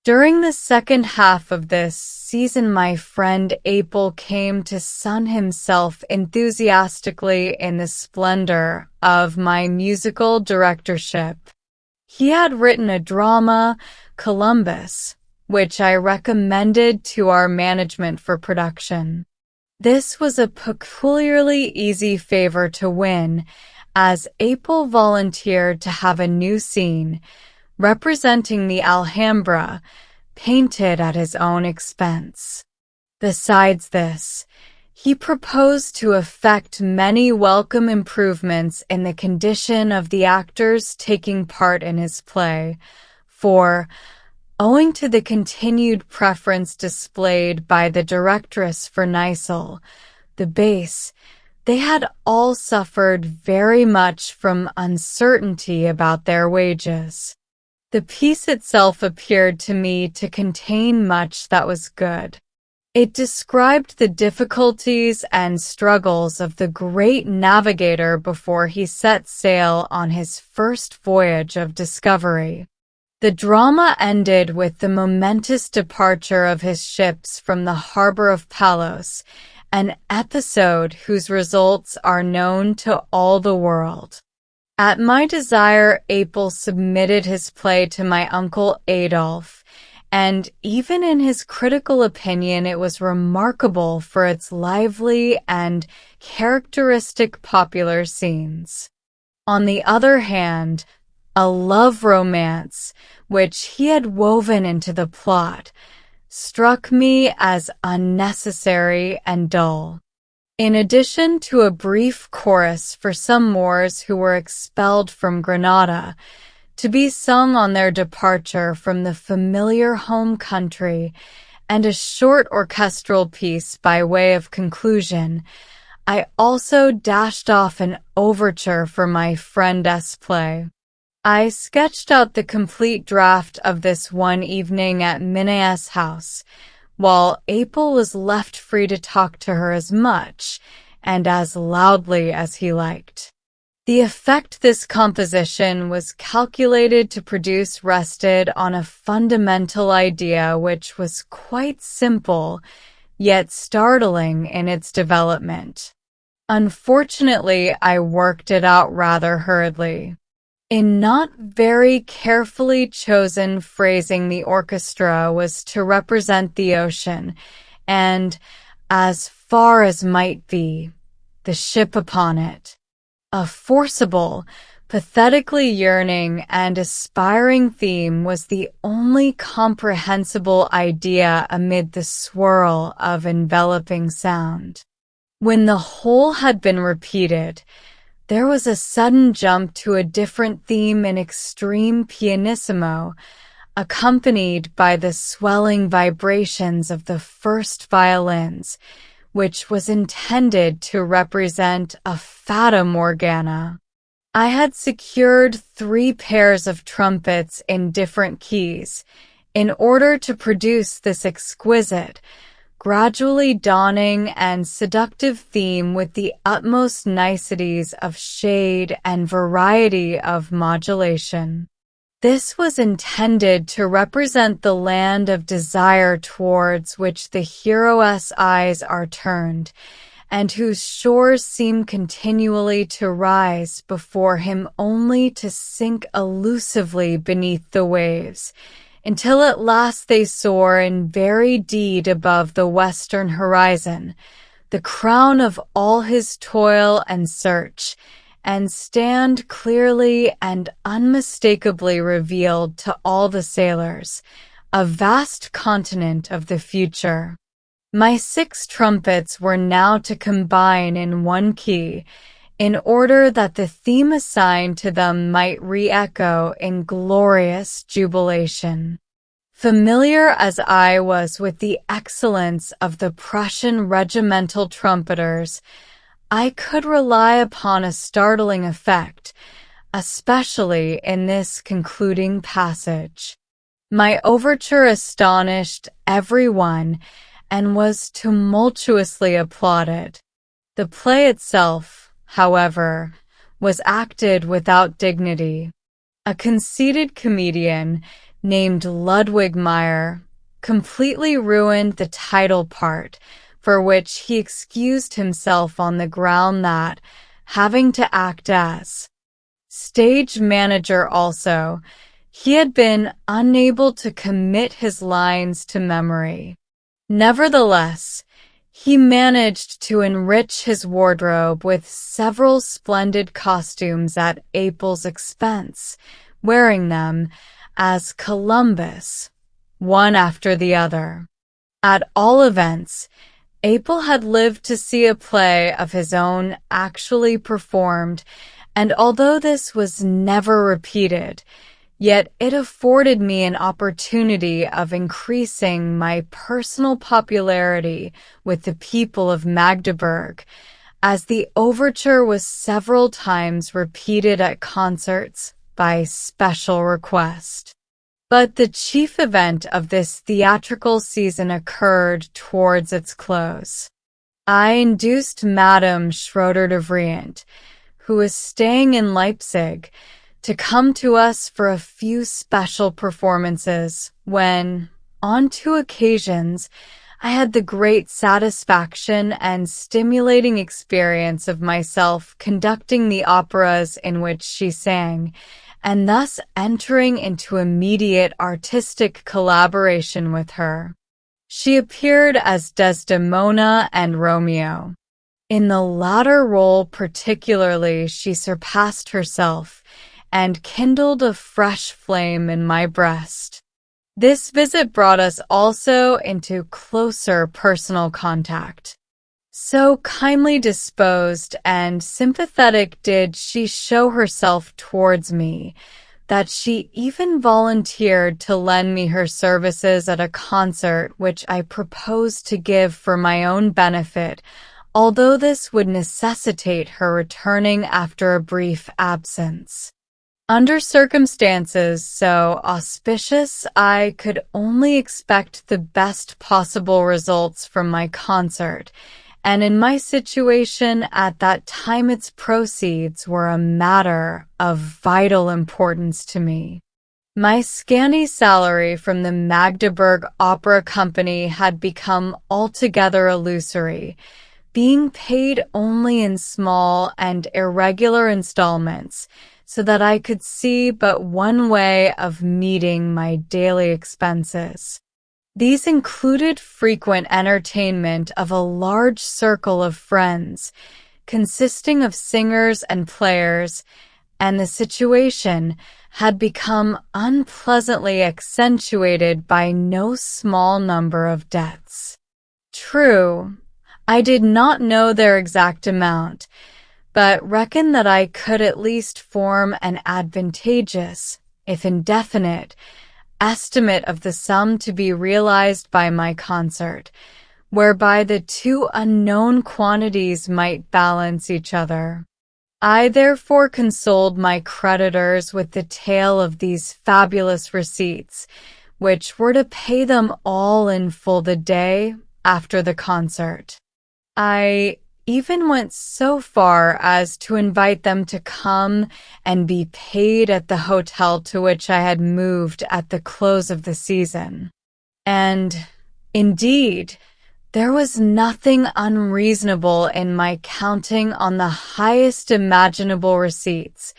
Speaker 1: During the second half of this season, my friend Apel came to sun himself enthusiastically in the splendor of my musical directorship. He had written a drama, Columbus, which I recommended to our management for production. This was a peculiarly easy favor to win, as Apel volunteered to have a new scene, representing the Alhambra, painted at his own expense. Besides this, He proposed to effect many welcome improvements in the condition of the actors taking part in his play, for, owing to the continued preference displayed by the directress for Nisel, the bass, they had all suffered very much from uncertainty about their wages. The piece itself appeared to me to contain much that was good. It described the difficulties and struggles of the great navigator before he set sail on his first voyage of discovery. The drama ended with the momentous departure of his ships from the harbor of Palos, an episode whose results are known to all the world. At my desire, Apel submitted his play to my uncle Adolphe, and even in his critical opinion it was remarkable for its lively and characteristic popular scenes. On the other hand, a love romance, which he had woven into the plot, struck me as unnecessary and dull. In addition to a brief chorus for some Moors who were expelled from Granada, to be sung on their departure from the familiar home country, and a short orchestral piece by way of conclusion, I also dashed off an overture for my friend's play. I sketched out the complete draft of this one evening at Minna's house, while Apel was left free to talk to her as much and as loudly as he liked. The effect this composition was calculated to produce rested on a fundamental idea which was quite simple, yet startling in its development. Unfortunately, I worked it out rather hurriedly. In not very carefully chosen phrasing, the orchestra was to represent the ocean, and, as far as might be, the ship upon it. A forcible, pathetically yearning and aspiring theme was the only comprehensible idea amid the swirl of enveloping sound. When the whole had been repeated, there was a sudden jump to a different theme in extreme pianissimo, accompanied by the swelling vibrations of the first violins, which was intended to represent a fata morgana. I had secured 3 pairs of trumpets in different keys in order to produce this exquisite, gradually dawning and seductive theme with the utmost niceties of shade and variety of modulation. This was intended to represent the land of desire towards which the hero's eyes are turned, and whose shores seem continually to rise before him only to sink elusively beneath the waves, until at last they soar in very deed above the western horizon, the crown of all his toil and search, and stand clearly and unmistakably revealed to all the sailors, a vast continent of the future. My 6 trumpets were now to combine in one key, in order that the theme assigned to them might re-echo in glorious jubilation. Familiar as I was with the excellence of the Prussian regimental trumpeters, I could rely upon a startling effect, especially in this concluding passage. My overture astonished everyone and was tumultuously applauded. The play itself, however, was acted without dignity. A conceited comedian named Ludwig Meyer completely ruined the title part, for which he excused himself on the ground that, having to act as stage manager also, he had been unable to commit his lines to memory. Nevertheless, he managed to enrich his wardrobe with several splendid costumes at Apel's expense, wearing them as Columbus, one after the other. At all events, Abel had lived to see a play of his own actually performed, and although this was never repeated, yet it afforded me an opportunity of increasing my personal popularity with the people of Magdeburg, as the overture was several times repeated at concerts by special request. But the chief event of this theatrical season occurred towards its close. I induced Madame Schroeder de Vriend, who was staying in Leipzig, to come to us for a few special performances when, on two occasions, I had the great satisfaction and stimulating experience of myself conducting the operas in which she sang, and thus entering into immediate artistic collaboration with her. She appeared as Desdemona and Romeo. In the latter role particularly, she surpassed herself and kindled a fresh flame in my breast. This visit brought us also into closer personal contact. So kindly disposed and sympathetic did she show herself towards me, that she even volunteered to lend me her services at a concert which I proposed to give for my own benefit, although this would necessitate her returning after a brief absence. Under circumstances so auspicious, I could only expect the best possible results from my concert, and in my situation at that time its proceeds were a matter of vital importance to me. My scanty salary from the Magdeburg Opera Company had become altogether illusory, being paid only in small and irregular installments, so that I could see but one way of meeting my daily expenses. These included frequent entertainment of a large circle of friends, consisting of singers and players, and the situation had become unpleasantly accentuated by no small number of debts. True, I did not know their exact amount, but reckoned that I could at least form an advantageous, if indefinite, estimate of the sum to be realized by my concert, whereby the two unknown quantities might balance each other. I therefore consoled my creditors with the tale of these fabulous receipts, which were to pay them all in full the day after the concert. I even went so far as to invite them to come and be paid at the hotel to which I had moved at the close of the season. And, indeed, there was nothing unreasonable in my counting on the highest imaginable receipts,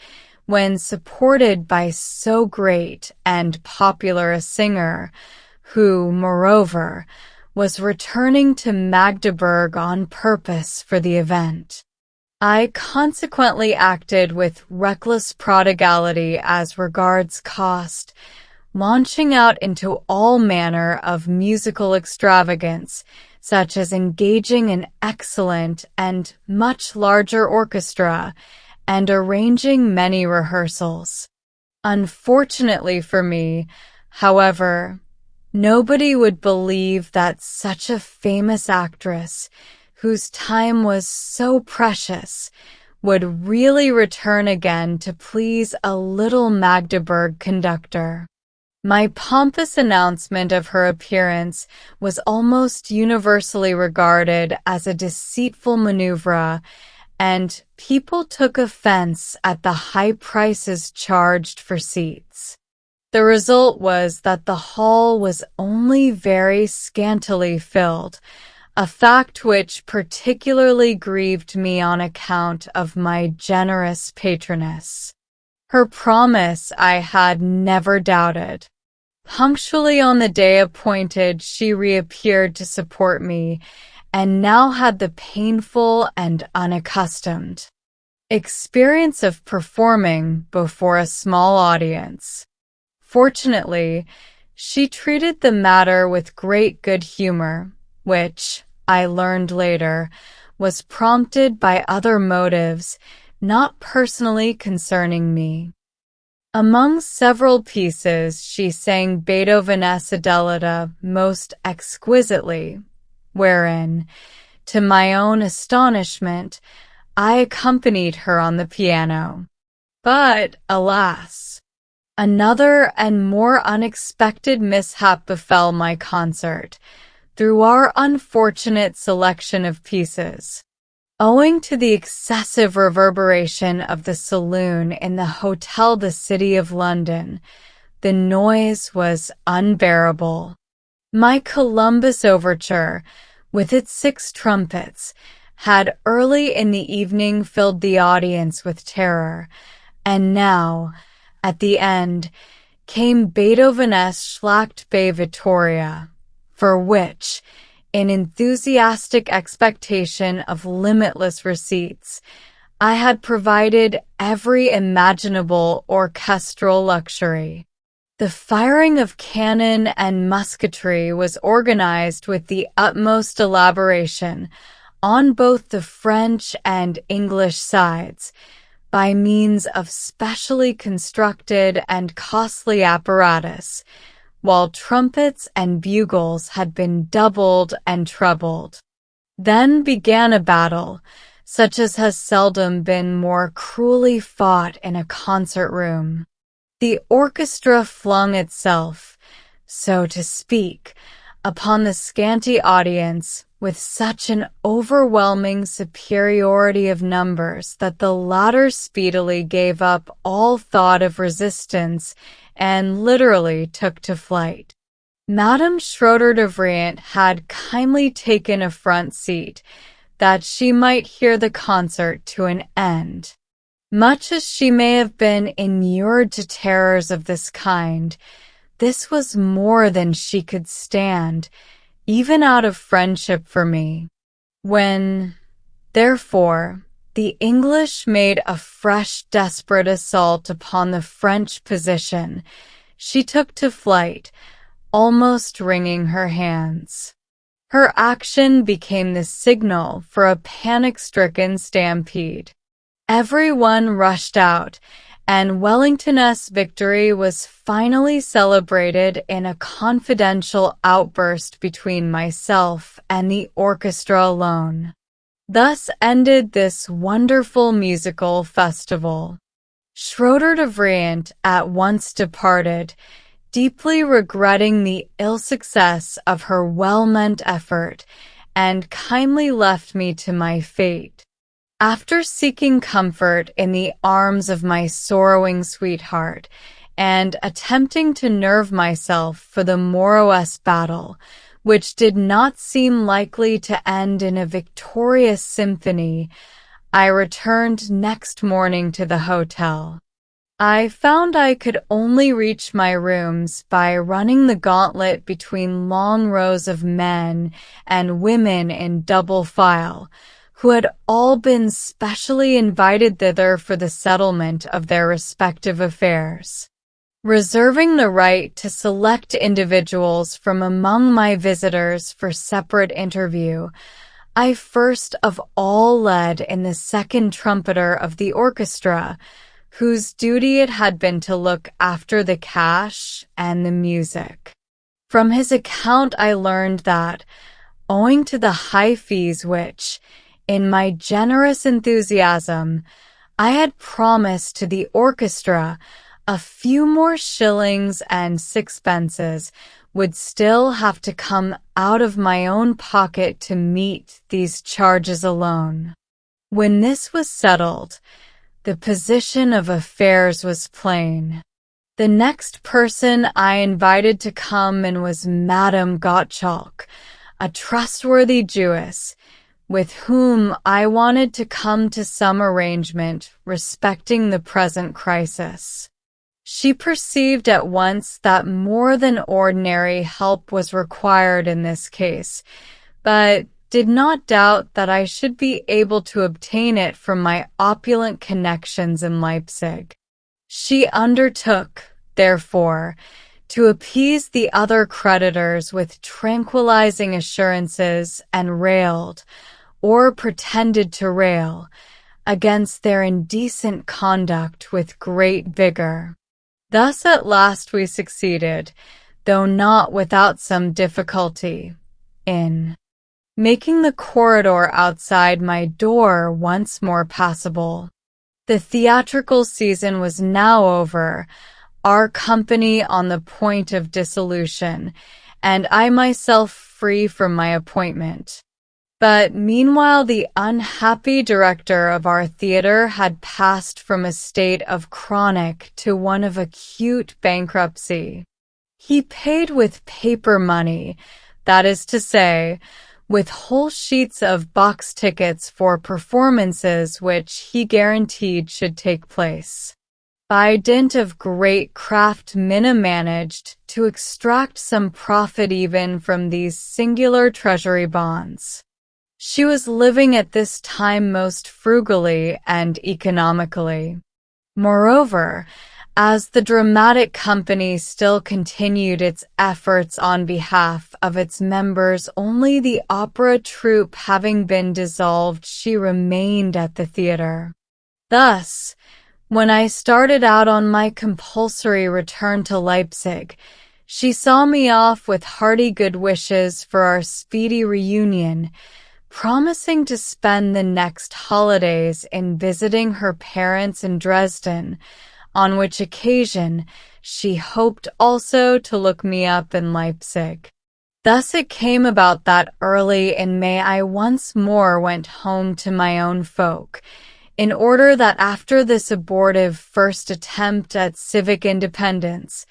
Speaker 1: when supported by so great and popular a singer, who, moreover, was returning to Magdeburg on purpose for the event. I consequently acted with reckless prodigality as regards cost, launching out into all manner of musical extravagance, such as engaging an excellent and much larger orchestra, and arranging many rehearsals. Unfortunately for me, however, nobody would believe that such a famous actress, whose time was so precious, would really return again to please a little Magdeburg conductor. My pompous announcement of her appearance was almost universally regarded as a deceitful maneuver, and people took offense at the high prices charged for seats. The result was that the hall was only very scantily filled, a fact which particularly grieved me on account of my generous patroness. Her promise I had never doubted. Punctually on the day appointed, she reappeared to support me, and now had the painful and unaccustomed experience of performing before a small audience. Fortunately, she treated the matter with great good humor, which, I learned later, was prompted by other motives, not personally concerning me. Among several pieces, she sang Beethoven's Adelita most exquisitely, wherein, to my own astonishment, I accompanied her on the piano. But, alas, another and more unexpected mishap befell my concert, through our unfortunate selection of pieces. Owing to the excessive reverberation of the saloon in the Hotel the City of London, the noise was unbearable. My Columbus Overture, with its 6 trumpets, had early in the evening filled the audience with terror, and now, at the end, came Beethoven's Schlacht Vittoria, for which, in enthusiastic expectation of limitless receipts, I had provided every imaginable orchestral luxury. The firing of cannon and musketry was organized with the utmost elaboration on both the French and English sides, by means of specially constructed and costly apparatus, while trumpets and bugles had been doubled and trebled. Then began a battle, such as has seldom been more cruelly fought in a concert room. The orchestra flung itself, so to speak, upon the scanty audience with such an overwhelming superiority of numbers that the latter speedily gave up all thought of resistance and literally took to flight. Madame Schroeder de Vriend had kindly taken a front seat, that she might hear the concert to an end. Much as she may have been inured to terrors of this kind, this was more than she could stand, even out of friendship for me. When, therefore, the English made a fresh desperate assault upon the French position, she took to flight, almost wringing her hands. Her action became the signal for a panic-stricken stampede. Everyone rushed out, and Wellington's victory was finally celebrated in a confidential outburst between myself and the orchestra alone. Thus ended this wonderful musical festival. Schroeder de Vriend at once departed, deeply regretting the ill success of her well-meant effort, and kindly left me to my fate. After seeking comfort in the arms of my sorrowing sweetheart, and attempting to nerve myself for the morrow's battle, which did not seem likely to end in a victorious symphony, I returned next morning to the hotel. I found I could only reach my rooms by running the gauntlet between long rows of men and women in double file, who had all been specially invited thither for the settlement of their respective affairs. Reserving the right to select individuals from among my visitors for separate interview, I first of all led in the second trumpeter of the orchestra, whose duty it had been to look after the cash and the music. From his account I learned that, owing to the high fees which, in my generous enthusiasm, I had promised to the orchestra, a few more shillings and sixpences would still have to come out of my own pocket to meet these charges alone. When this was settled, the position of affairs was plain. The next person I invited to come in was Madame Gottschalk, a trustworthy Jewess, with whom I wanted to come to some arrangement respecting the present crisis. She perceived at once that more than ordinary help was required in this case, but did not doubt that I should be able to obtain it from my opulent connections in Leipzig. She undertook, therefore, to appease the other creditors with tranquilizing assurances and railed, or pretended to rail, against their indecent conduct with great vigor. Thus at last we succeeded, though not without some difficulty, in making the corridor outside my door once more passable. The theatrical season was now over, our company on the point of dissolution, and I myself free from my appointment. But meanwhile the unhappy director of our theater had passed from a state of chronic to one of acute bankruptcy. He paid with paper money, that is to say, with whole sheets of box tickets for performances which he guaranteed should take place. By dint of great craft, Minna managed to extract some profit even from these singular treasury bonds. She was living at this time most frugally and economically. Moreover, as the dramatic company still continued its efforts on behalf of its members, only the opera troupe having been dissolved, she remained at the theater. Thus, when I started out on my compulsory return to Leipzig, she saw me off with hearty good wishes for our speedy reunion, promising to spend the next holidays in visiting her parents in Dresden, on which occasion she hoped also to look me up in Leipzig. Thus it came about that early in May I once more went home to my own folk, in order that after this abortive first attempt at civic independence,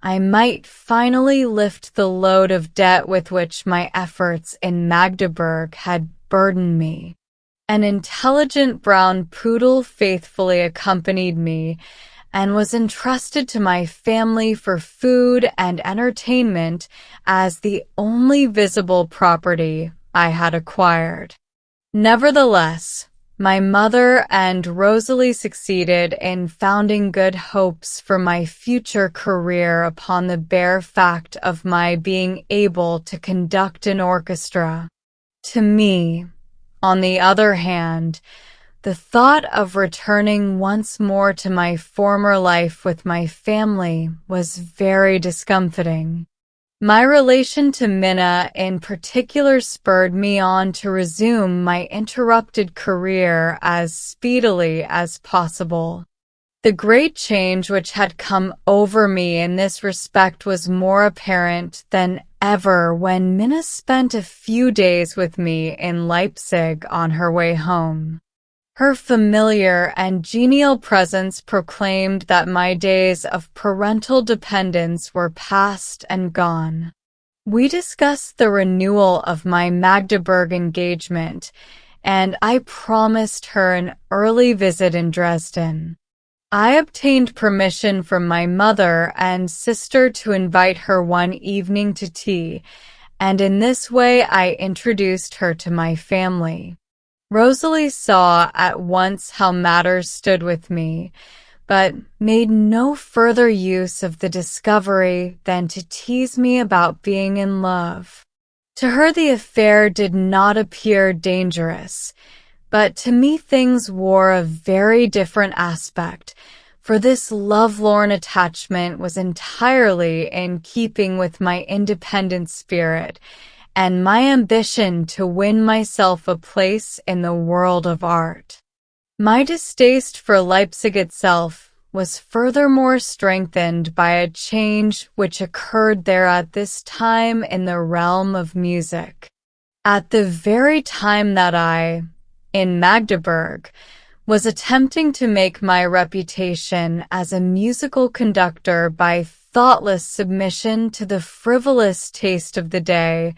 Speaker 1: I might finally lift the load of debt with which my efforts in Magdeburg had burdened me. An intelligent brown poodle faithfully accompanied me, and was entrusted to my family for food and entertainment as the only visible property I had acquired. Nevertheless, my mother and Rosalie succeeded in founding good hopes for my future career upon the bare fact of my being able to conduct an orchestra. To me, on the other hand, the thought of returning once more to my former life with my family was very discomfiting. My relation to Minna in particular spurred me on to resume my interrupted career as speedily as possible. The great change which had come over me in this respect was more apparent than ever when Minna spent a few days with me in Leipzig on her way home. Her familiar and genial presence proclaimed that my days of parental dependence were past and gone. We discussed the renewal of my Magdeburg engagement, and I promised her an early visit in Dresden. I obtained permission from my mother and sister to invite her one evening to tea, and in this way I introduced her to my family. Rosalie saw at once how matters stood with me, but made no further use of the discovery than to tease me about being in love. To her the affair did not appear dangerous, but to me things wore a very different aspect, for this lovelorn attachment was entirely in keeping with my independent spirit, and my ambition to win myself a place in the world of art. My distaste for Leipzig itself was furthermore strengthened by a change which occurred there at this time in the realm of music. At the very time that I, in Magdeburg, was attempting to make my reputation as a musical conductor by thoughtless submission to the frivolous taste of the day,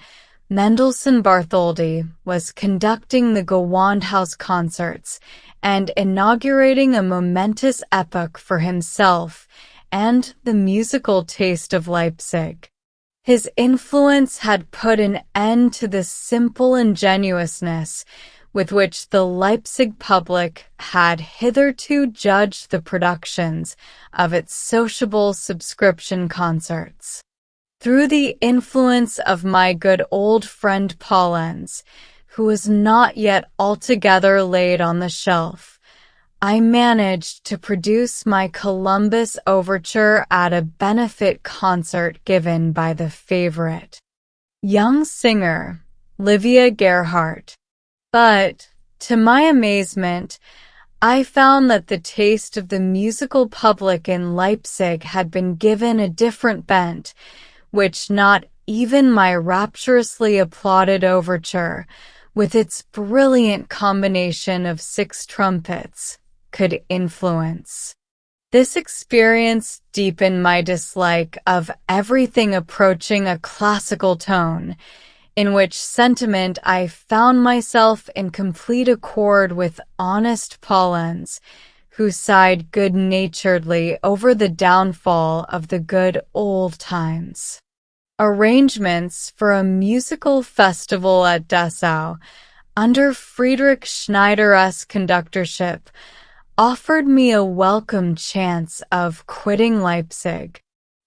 Speaker 1: Mendelssohn Bartholdy was conducting the Gewandhaus concerts and inaugurating a momentous epoch for himself and the musical taste of Leipzig. His influence had put an end to the simple ingenuousness with which the Leipzig public had hitherto judged the productions of its sociable subscription concerts. Through the influence of my good old friend Pollens, who was not yet altogether laid on the shelf, I managed to produce my Columbus overture at a benefit concert given by the favorite young singer, Livia Gerhardt. But, to my amazement, I found that the taste of the musical public in Leipzig had been given a different bent, which not even my rapturously applauded overture, with its brilliant combination of 6 trumpets, could influence. This experience deepened my dislike of everything approaching a classical tone, in which sentiment I found myself in complete accord with honest Pollens, who sighed good-naturedly over the downfall of the good old times. Arrangements for a musical festival at Dessau, under Friedrich Schneider's conductorship, offered me a welcome chance of quitting Leipzig.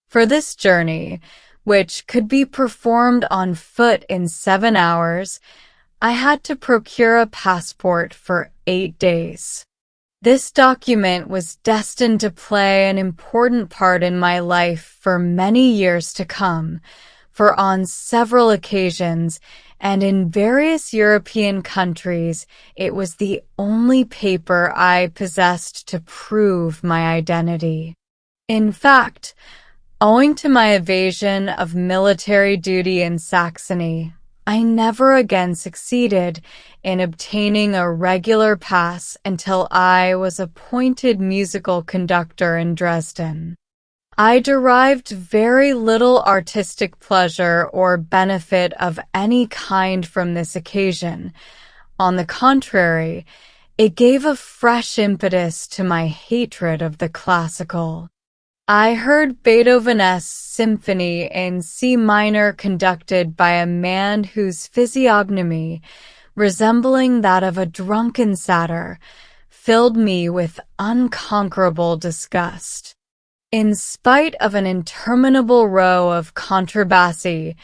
Speaker 1: For this journey, which could be performed on foot in 7 hours, I had to procure a passport for 8 days. This document was destined to play an important part in my life for many years to come, for on several occasions and in various European countries, it was the only paper I possessed to prove my identity. In fact, owing to my evasion of military duty in Saxony, I never again succeeded in obtaining a regular pass until I was appointed musical conductor in Dresden. I derived very little artistic pleasure or benefit of any kind from this occasion. On the contrary, it gave a fresh impetus to my hatred of the classical. I heard Beethoven's symphony in C minor conducted by a man whose physiognomy, resembling that of a drunken satyr, filled me with unconquerable disgust. In spite of an interminable row of contrabassi,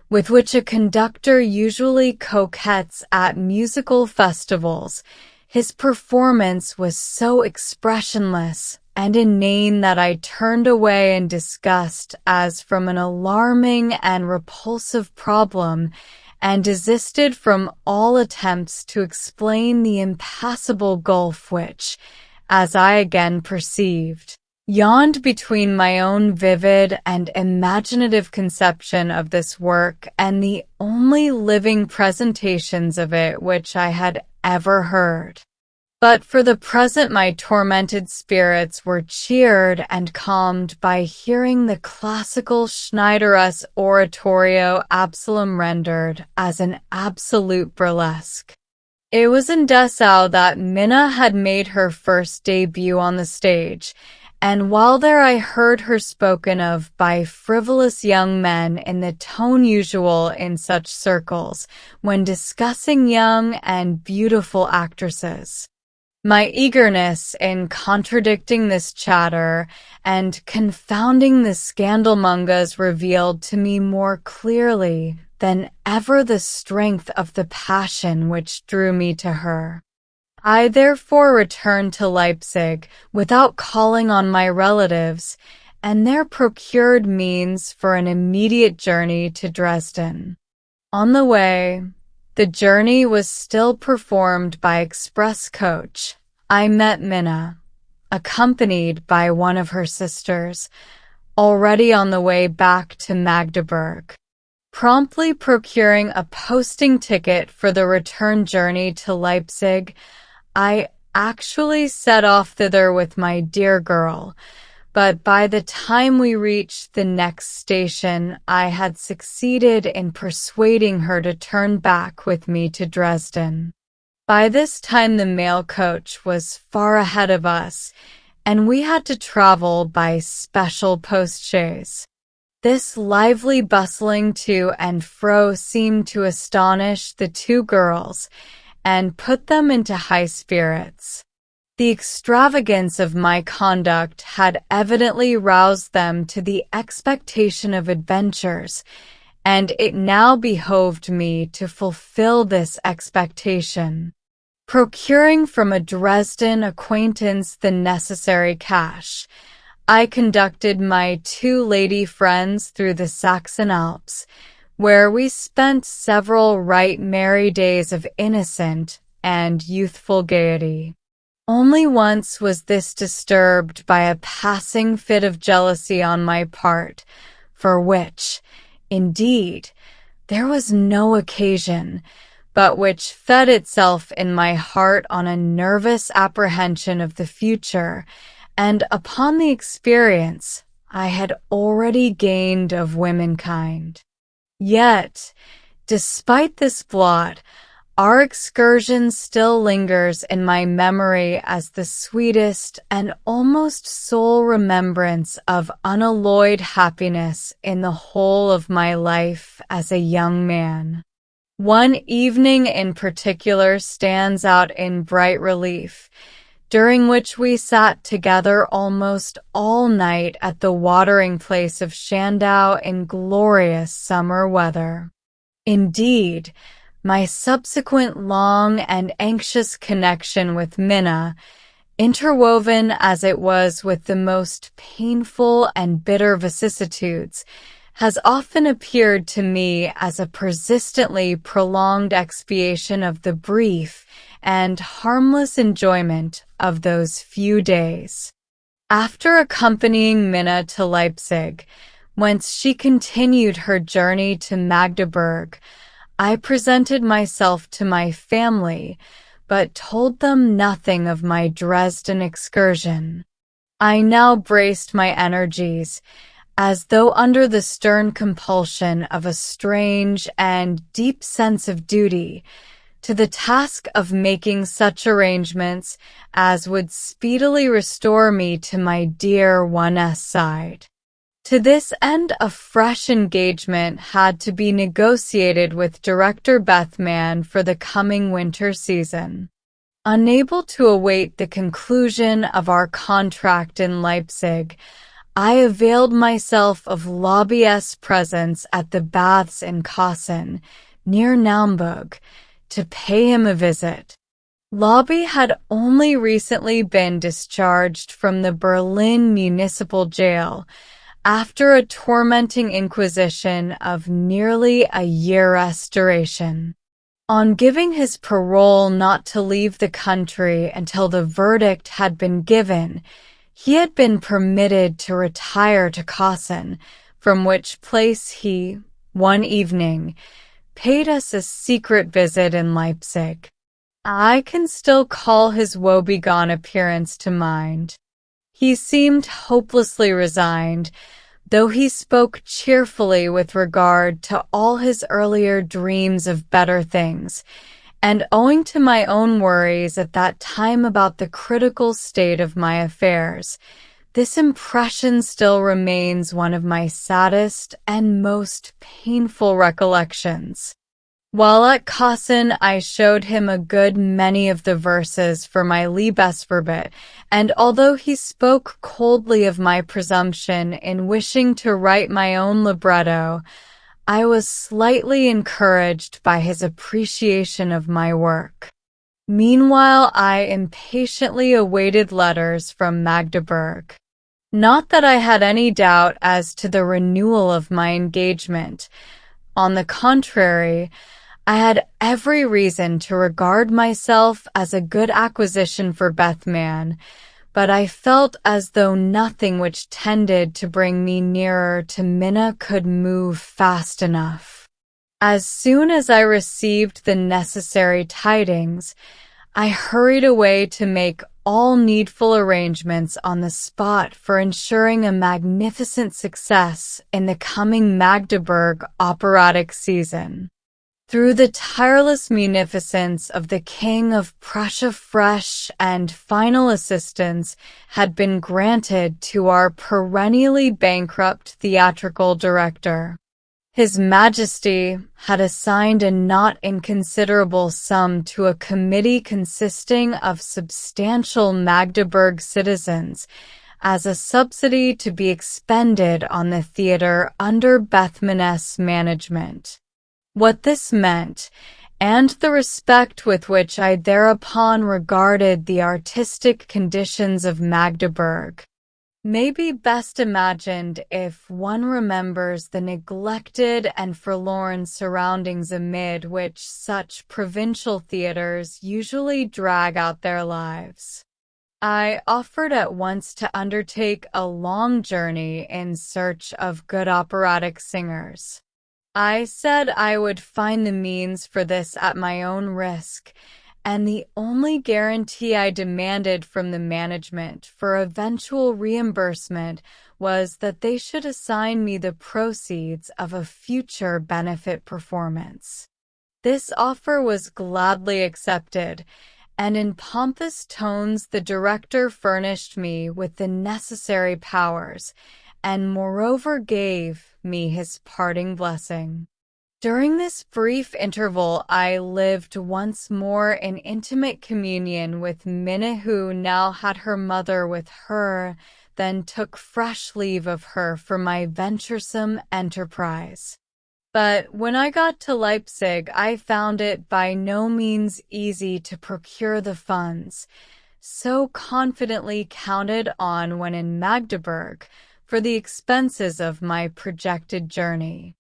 Speaker 1: with which a conductor usually coquettes at musical festivals, his performance was so expressionless and inane that I turned away in disgust as from an alarming and repulsive problem, and desisted from all attempts to explain the impassable gulf which, as I again perceived, yawned between my own vivid and imaginative conception of this work and the only living presentations of it which I had ever heard. But for the present my tormented spirits were cheered and calmed by hearing the classical Schneider's oratorio Absalom rendered as an absolute burlesque. It was in Dessau that Minna had made her first debut on the stage, and while there I heard her spoken of by frivolous young men in the tone usual in such circles when discussing young and beautiful actresses. My eagerness in contradicting this chatter and confounding the scandalmongers revealed to me more clearly than ever the strength of the passion which drew me to her. I therefore returned to Leipzig without calling on my relatives, and there procured means for an immediate journey to Dresden. On the way, the journey was still performed by express coach. I met Minna, accompanied by one of her sisters, already on the way back to Magdeburg. Promptly procuring a posting ticket for the return journey to Leipzig, I actually set off thither with my dear girl, but by the time we reached the next station, I had succeeded in persuading her to turn back with me to Dresden. By this time the mail coach was far ahead of us, and we had to travel by special post-chaise. This lively bustling to and fro seemed to astonish the two girls, and put them into high spirits. The extravagance of my conduct had evidently roused them to the expectation of adventures, and it now behoved me to fulfill this expectation. Procuring from a Dresden acquaintance the necessary cash, I conducted my 2 lady friends through the Saxon Alps, where we spent several right merry days of innocent and youthful gaiety. Only once was this disturbed by a passing fit of jealousy on my part, for which, indeed, there was no occasion, but which fed itself in my heart on a nervous apprehension of the future, and upon the experience I had already gained of womankind. Yet, despite this blot, our excursion still lingers in my memory as the sweetest and almost sole remembrance of unalloyed happiness in the whole of my life as a young man. One evening in particular stands out in bright relief, during which we sat together almost all night at the watering place of Shandau in glorious summer weather. Indeed, my subsequent long and anxious connection with Minna, interwoven as it was with the most painful and bitter vicissitudes, has often appeared to me as a persistently prolonged expiation of the brief and harmless enjoyment of those few days. After accompanying Minna to Leipzig, whence she continued her journey to Magdeburg, I presented myself to my family, but told them nothing of my Dresden excursion. I now braced my energies, as though under the stern compulsion of a strange and deep sense of duty, to the task of making such arrangements as would speedily restore me to my dear 1's side. To this end a fresh engagement had to be negotiated with Director Bethman for the coming winter season. Unable to await the conclusion of our contract in Leipzig, I availed myself of Lobby's presence at the baths in Kassen, near Naumburg, to pay him a visit. Lobby had only recently been discharged from the Berlin municipal jail, after a tormenting inquisition of nearly a year's duration. On giving his parole not to leave the country until the verdict had been given, he had been permitted to retire to Kassen, from which place he, one evening, paid us a secret visit in Leipzig. I can still call his woebegone appearance to mind. He seemed hopelessly resigned, though he spoke cheerfully with regard to all his earlier dreams of better things, and owing to my own worries at that time about the critical state of my affairs, this impression still remains one of my saddest and most painful recollections. While at Kassen, I showed him a good many of the verses for my Liebesverbot, and although he spoke coldly of my presumption in wishing to write my own libretto, I was slightly encouraged by his appreciation of my work. Meanwhile, I impatiently awaited letters from Magdeburg. Not that I had any doubt as to the renewal of my engagement. On the contrary, I had every reason to regard myself as a good acquisition for Bethman, but I felt as though nothing which tended to bring me nearer to Minna could move fast enough. As soon as I received the necessary tidings, I hurried away to make all needful arrangements on the spot for ensuring a magnificent success in the coming Magdeburg operatic season. Through the tireless munificence of the King of Prussia, fresh and final assistance had been granted to our perennially bankrupt theatrical director. His Majesty had assigned a not inconsiderable sum to a committee consisting of substantial Magdeburg citizens as a subsidy to be expended on the theater under Bethman's management. What this meant, and the respect with which I thereupon regarded the artistic conditions of Magdeburg, may be best imagined if one remembers the neglected and forlorn surroundings amid which such provincial theaters usually drag out their lives. I offered at once to undertake a long journey in search of good operatic singers. I said I would find the means for this at my own risk, and the only guarantee I demanded from the management for eventual reimbursement was that they should assign me the proceeds of a future benefit performance. This offer was gladly accepted, and in pompous tones the director furnished me with the necessary powers, and moreover gave me his parting blessing. During this brief interval I lived once more in intimate communion with Minna, who now had her mother with her, then took fresh leave of her for my venturesome enterprise. But when I got to Leipzig I found it by no means easy to procure the funds, so confidently counted on when in Magdeburg, for the expenses of my projected journey.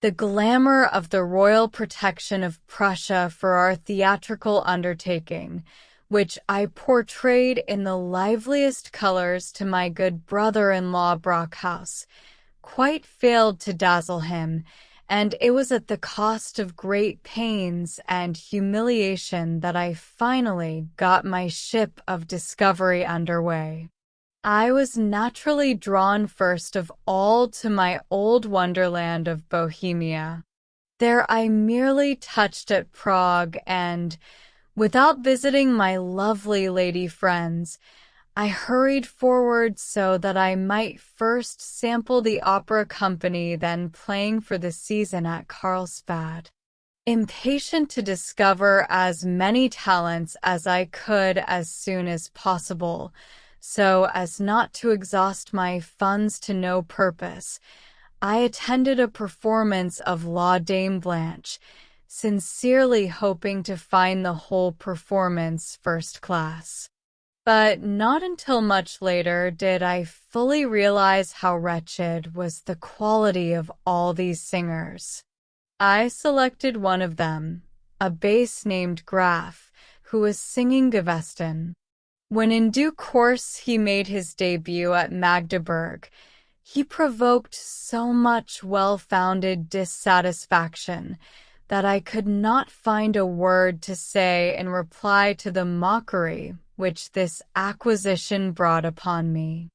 Speaker 1: The glamour of the royal protection of Prussia for our theatrical undertaking, which I portrayed in the liveliest colors to my good brother-in-law Brockhaus, quite failed to dazzle him, and it was at the cost of great pains and humiliation that I finally got my ship of discovery underway. I was naturally drawn first of all to my old wonderland of Bohemia. There I merely touched at Prague and, without visiting my lovely lady friends, I hurried forward so that I might first sample the opera company then playing for the season at Carlsbad. Impatient to discover as many talents as I could as soon as possible, so as not to exhaust my funds to no purpose, I attended a performance of La Dame Blanche, sincerely hoping to find the whole performance first class. But not until much later did I fully realize how wretched was the quality of all these singers. I selected one of them, a bass named Graf, who was singing Gewesten. When in due course he made his debut at Magdeburg, he provoked so much well-founded dissatisfaction that I could not find a word to say in reply to the mockery which this acquisition brought upon me.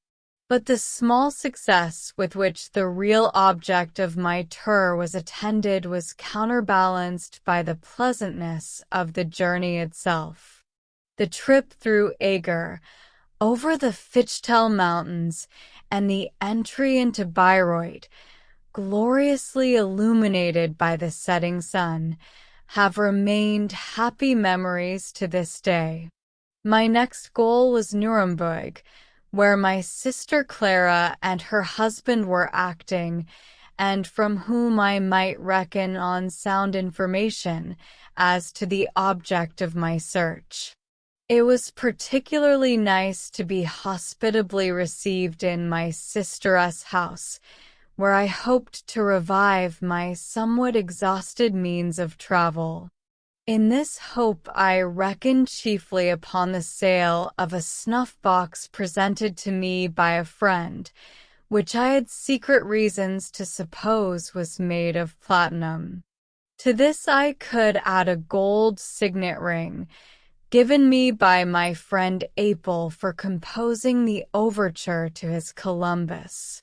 Speaker 1: But the small success with which the real object of my tour was attended was counterbalanced by the pleasantness of the journey itself. The trip through Eger, over the Fichtel Mountains, and the entry into Bayreuth, gloriously illuminated by the setting sun, have remained happy memories to this day. My next goal was Nuremberg, where my sister Clara and her husband were acting, and from whom I might reckon on sound information as to the object of my search. It was particularly nice to be hospitably received in my sister's house, where I hoped to revive my somewhat exhausted means of travel. In this hope I reckoned chiefly upon the sale of a snuff-box presented to me by a friend, which I had secret reasons to suppose was made of platinum. To this I could add a gold signet ring, given me by my friend Apel for composing the overture to his Columbus.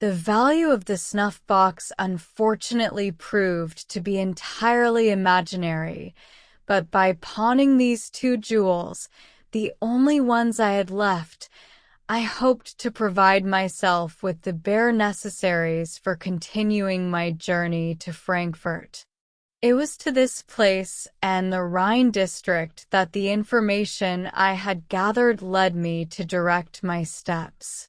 Speaker 1: The value of the snuff-box unfortunately proved to be entirely imaginary, but by pawning these two jewels, the only ones I had left, I hoped to provide myself with the bare necessaries for continuing my journey to Frankfurt. It was to this place and the Rhine district that the information I had gathered led me to direct my steps.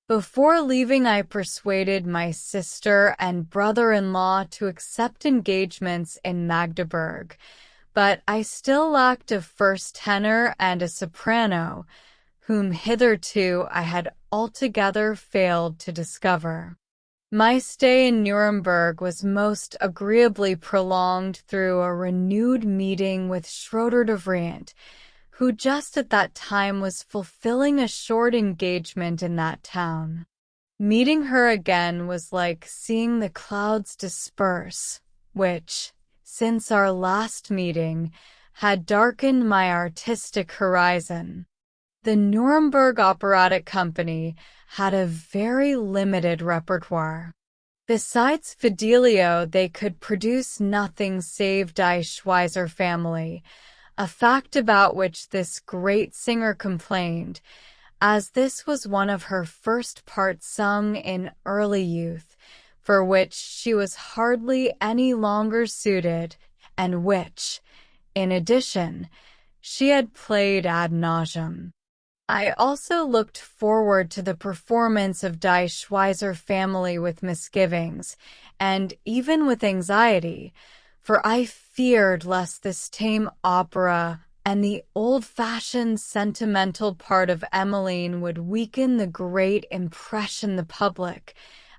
Speaker 1: Before leaving, I persuaded my sister and brother-in-law to accept engagements in Magdeburg, but I still lacked a first tenor and a soprano, whom hitherto I had altogether failed to discover. My stay in Nuremberg was most agreeably prolonged through a renewed meeting with Schroeder de Vriend, who just at that time was fulfilling a short engagement in that town. Meeting her again was like seeing the clouds disperse, which, since our last meeting, had darkened my artistic horizon. The Nuremberg Operatic Company had a very limited repertoire. Besides Fidelio, they could produce nothing save Die Schweizer family, a fact about which this great singer complained, as this was one of her first parts sung in early youth, for which she was hardly any longer suited, and which, in addition, she had played ad nauseam. I also looked forward to the performance of Die Schweizer family with misgivings, and even with anxiety, for I feared lest this tame opera and the old-fashioned sentimental part of Emmeline would weaken the great impression the public,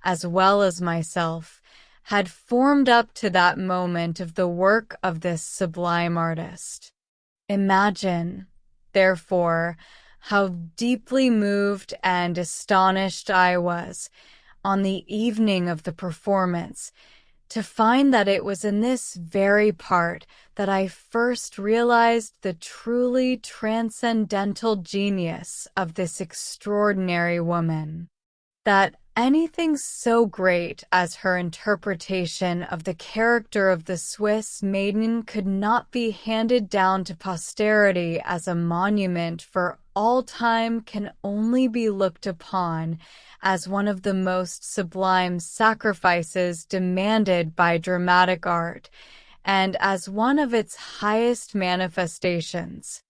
Speaker 1: as well as myself, had formed up to that moment of the work of this sublime artist. Imagine, therefore, how deeply moved and astonished I was, on the evening of the performance, to find that it was in this very part that I first realized the truly transcendental genius of this extraordinary woman. That anything so great as her interpretation of the character of the Swiss maiden could not be handed down to posterity as a monument for all time can only be looked upon as one of the most sublime sacrifices demanded by dramatic art, and as one of its highest manifestations.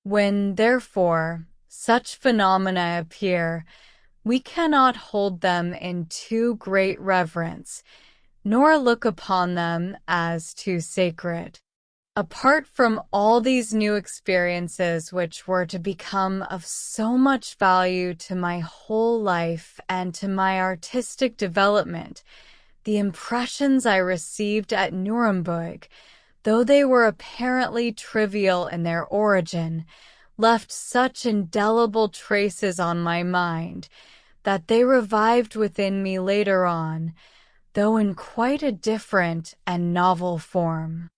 Speaker 1: When, therefore, such phenomena appear, we cannot hold them in too great reverence, nor look upon them as too sacred. Apart from all these new experiences which were to become of so much value to my whole life and to my artistic development, the impressions I received at Nuremberg, though they were apparently trivial in their origin, left such indelible traces on my mind that they revived within me later on, though in quite a different and novel form.